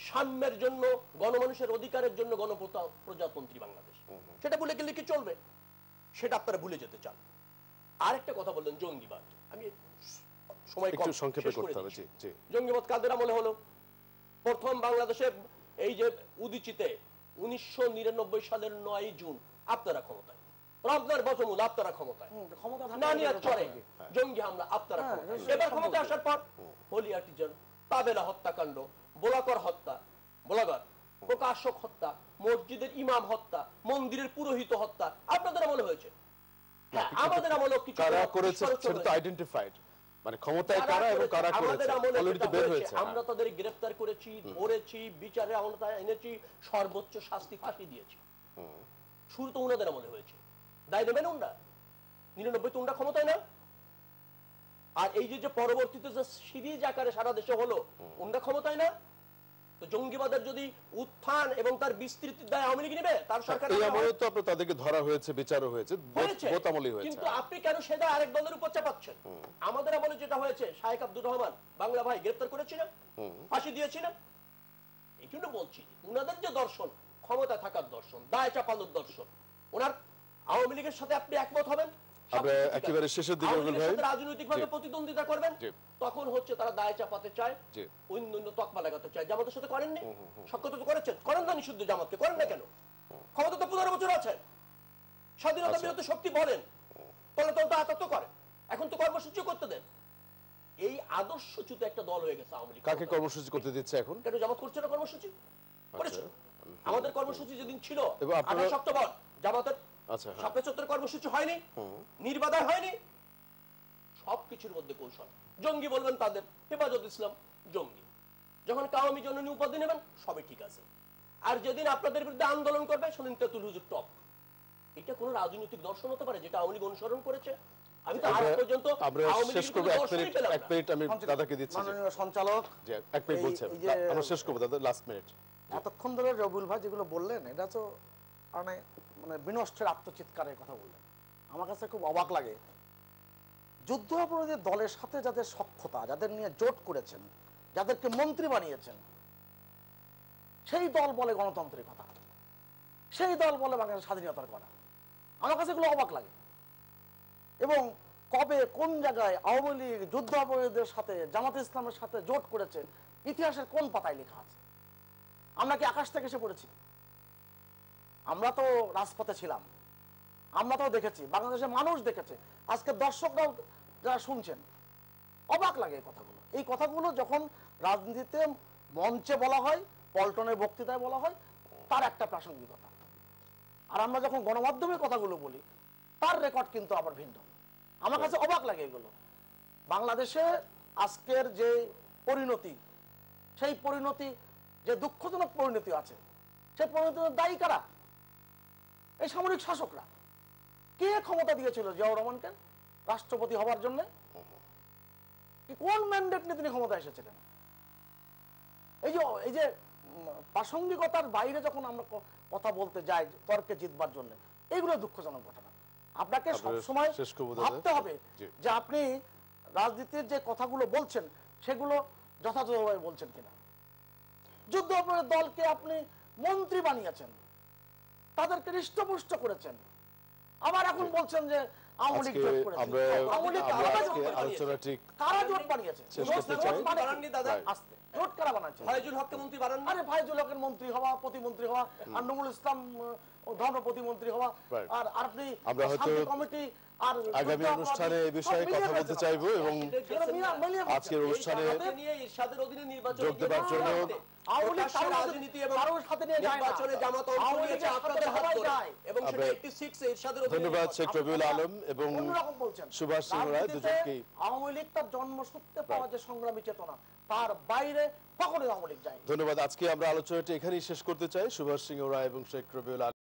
সাম্যের জন্য, গণমানুষের অধিকারের জন্য গণপ্রজাতন্ত্রী বাংলাদেশ। সেটা ভুলে গেলে কি চলবে? সেটা আপনারা ভুলে যেতে চান। আরেকটা কথা বললেন জঙ্গিবাদ, আমি সময় কম, সংক্ষেপে করতে হবে। জঙ্গিবাদ কাদের আমলে হলো? প্রথম বাংলাদেশে এই যে উদীচিতে 1999 সালের 9 জুন আপনারা ক্ষমতায়, রমজান বজমুল আপনারা ক্ষমতায়, নানিয়ার চরে জঙ্গি হামলা আপনারা ক্ষমতায়। এবার ক্ষমতায় আসার পর হোলি আর্টিজান, তাবেলা হত্যাকাণ্ড, বোলাকর হত্যা, বোলাগর প্রকাশক হত্যা, মসজিদের ইমাম হত্যা, মন্দিরের পুরোহিত হত্যা আপনাদের আমলে হয়েছে। আমাদের আমলে কিছু কারা করেছে সেটা তো আইডেন্টিফাইড, মানে ক্ষমতায় কারা এবং কারা করেছে অলরেডি তো বের হয়েছে। আমরা তাদের গ্রেফতার করেছি, ধরেছি, বিচারের আওতায় এনেছি, সর্বোচ্চ শাস্তি ফাঁসি দিয়েছি। শুরু তো ওনাদের আমলে হয়েছে, দায় নেবেন ওনারা। 99 তো ওনারা ক্ষমতায় না। আর এই যে পরবর্তীতে যে সিরিজ আকারে সারা দেশে হলো, ওনারা ক্ষমতায় না। তো জঙ্গিবাদের যদি উত্থান এবং তার বিস্তৃতির দায় আওয়ামী লীগ নেবে, তার সরকার এই আমলে তো আপনাদের তাদেরকে ধরা হয়েছে, বিচারও হয়েছে, বোত আমলই হয়েছে। কিন্তু আপনি কেন সেটা আরেক দলের উপর চাপাচ্ছেন? আমাদের আমলে যেটা হয়েছে, শাহেখ আব্দুর রহমান বাংলা ভাই গ্রেফতার করেছিলেন, ফাঁসি দিয়েছিলেন। এই জন্য বলছি ওনাদের যে দর্শন, ক্ষমতা থাকার দর্শন, দায় চাপানোর দর্শন, ওনার আওয়ামী লীগের সাথে আপনি একমত হবেন, আমরা একেবারে শেষের দিকে রাজনৈতিকভাবে প্রতিদ্বন্দ্বিতা করবেন, তখন হচ্ছে তারা দায় চাপাতে চায়, অন্য তকমা লাগাতে চায়। জামাতের সাথে করেননি, সখ্যতা তো করেছেন, করেন না নিষিদ্ধ জামাতকে, করেন না কেন? ক্ষমতা তো 15 বছর আছে, স্বাধীনতা বিরোধী শক্তি বলেন, তলে তলে আতঙ্ক করেন, এখন তো কর্মসূচি করতে দেন। এই আদর্শচ্যুত একটা দল হয়ে গেছে আওয়ামী লীগ। কাকে কর্মসূচি করতে দিচ্ছে এখন? কেন জামাত করছে না কর্মসূচি? করেছে, আমাদের কর্মসূচি যেদিন ছিল এবং আপনারা- 28 অক্টোবর জামাতের আচ্ছা, হ্যাঁ। স্বপ্নের চত্বরে কর্মসূচি হয়নি, নির্বাধা হয়নি, সবকিছুর মধ্যে কৌশল। জঙ্গি বলবেন তাদের, হেফাজত ইসলাম জঙ্গি। যখন কাওয়ামি জননী উপাধি নেবেন সবই ঠিক আছে। আর যেদিন আপনাদের বিরুদ্ধে আন্দোলন করবে সেদিন তেতুল হুজুর টপ। এটা কোন রাজনৈতিক দর্শন হতে পারে যেটা আওয়ামী লীগ অনুসরণ করেছে? আমি তো আজ পর্যন্ত আমরা আওয়ামী শেষ লীগের করব, কোনো এক দর্শনই মিনিট পেলাম এক না। মিনিট আমি দাদাকে দিচ্ছি যে- মাননীয় সঞ্চালক, যে এক মিনিট এই- বলছেন, এই যে- আমরা শেষ করবো দাদা, লাস্ট মিনিট। এতক্ষণ ধরে রবিউল ভাই যেগুলো বললেন এটা তো মানে মানে বিনষ্টের আত্মচিৎকারের কথা বললেন। আমার কাছে খুব অবাক লাগে, যুদ্ধ অপরাধী দলের সাথে যাদের সখ্যতা, যাদের নিয়ে জোট করেছেন, যাদেরকে মন্ত্রী বানিয়েছেন, সেই দল বলে গণতন্ত্রের কথা, সেই দল বলে বাংলাদেশের স্বাধীনতার কথা। আমার কাছে এগুলো অবাক লাগে। এবং কবে কোন জায়গায় আওয়ামী লীগ যুদ্ধ অপরাধীদের সাথে জামাত ইসলামের সাথে জোট করেছে ইতিহাসের কোন পাতায় লেখা আছে? আমরা কি আকাশ থেকে এসে পড়েছি? আমরা তো রাজপথে ছিলাম, আমরা তো দেখেছি, বাংলাদেশের মানুষ দেখেছে, আজকে দর্শকরাও যারা শুনছেন, অবাক লাগে এই কথাগুলো। এই কথাগুলো যখন রাজনীতিতে মঞ্চে বলা হয়, পল্টনের বক্তৃতায় বলা হয়, তার একটা প্রাসঙ্গিকতা। আর আমরা যখন গণমাধ্যমের কথাগুলো বলি তার রেকর্ড কিন্তু আবার ভিন্ন। আমার কাছে অবাক লাগে এগুলো। বাংলাদেশে আজকের যে পরিণতি, সেই পরিণতি যে দুঃখজনক পরিণতি আছে, সেই পরিণতির দায়ী কারা? এই সামরিক শাসকরা। কে ক্ষমতা দিয়েছিল জিয়াউর রহমানকে রাষ্ট্রপতি হওয়ার জন্য? কোন ম্যান্ডেট নিয়ে তিনি ক্ষমতা এসেছিলেন? এই যে প্রাসঙ্গিকতার বাইরে যখন আমরা কথা বলতে যাই তর্কে জিতবার জন্য, এইগুলো দুঃখজনক ঘটনা। আপনাকে সবসময় ভাবতে হবে যে আপনি রাজনীতির যে কথাগুলো বলছেন সেগুলো যথাযথভাবে বলছেন কিনা। যুদ্ধ অপরাধী দলকে আপনি মন্ত্রী বানিয়েছেন, তাদেরকে হৃষ্টপুষ্ট করেছেন, আবার এখন বলছেন যে আওয়ামী লীগ জোট করেছে। আওয়ামী লীগ আলোচনাটি কারা জোট বানিয়েছে? শেষ করতে চাই। বানাননি দাদা। আস্তে জোট কারা বানাচ্ছে? ফয়জুল হককে মন্ত্রী বানান। আরে ফাইজুল হকের মন্ত্রী হওয়া, প্রতিমন্ত্রী হওয়া, আর নমরুল ইসলাম ধর্ম প্রতিমন্ত্রী হওয়া, আর আপনি আমরা হয়তো শান্তি কমিটি আর আগামী অনুষ্ঠানে এই বিষয়ে কথা বলতে চাইবো এবং আজকের অনুষ্ঠানে নিয়ে ইরশাদের অধীনে নির্বাচন যোগ দেবার জন্য রাজনীতি এবং কারোর সাথে নিয়ে যায় না। নির্বাচনে জামাত অংশ আওয়ামী নিয়েছে লীগের আপনাদের সাথে হাত সবাই ধরে যায়। এবং সেটা আমরা 86 এ ইরশাদের অধীনে ধন্যবাদ শেখ নির্বাচন। রবিউল আলম এবং অন্যরকম বলছেন। সুভাষ সিং রায় রাজনীতিতে দুজনকেই। আওয়ামী লীগ তার জন্মসূত্রে পাওয়া যে সংগ্রামী চেতনা, তার বাইরে কখনোই আওয়ামী লীগ যায়। ধন্যবাদ। আজকে আমরা আলোচনাটি এখানেই শেষ করতে চাই। সুভাষ সিং রায় এবং শেখ রবিউল আলম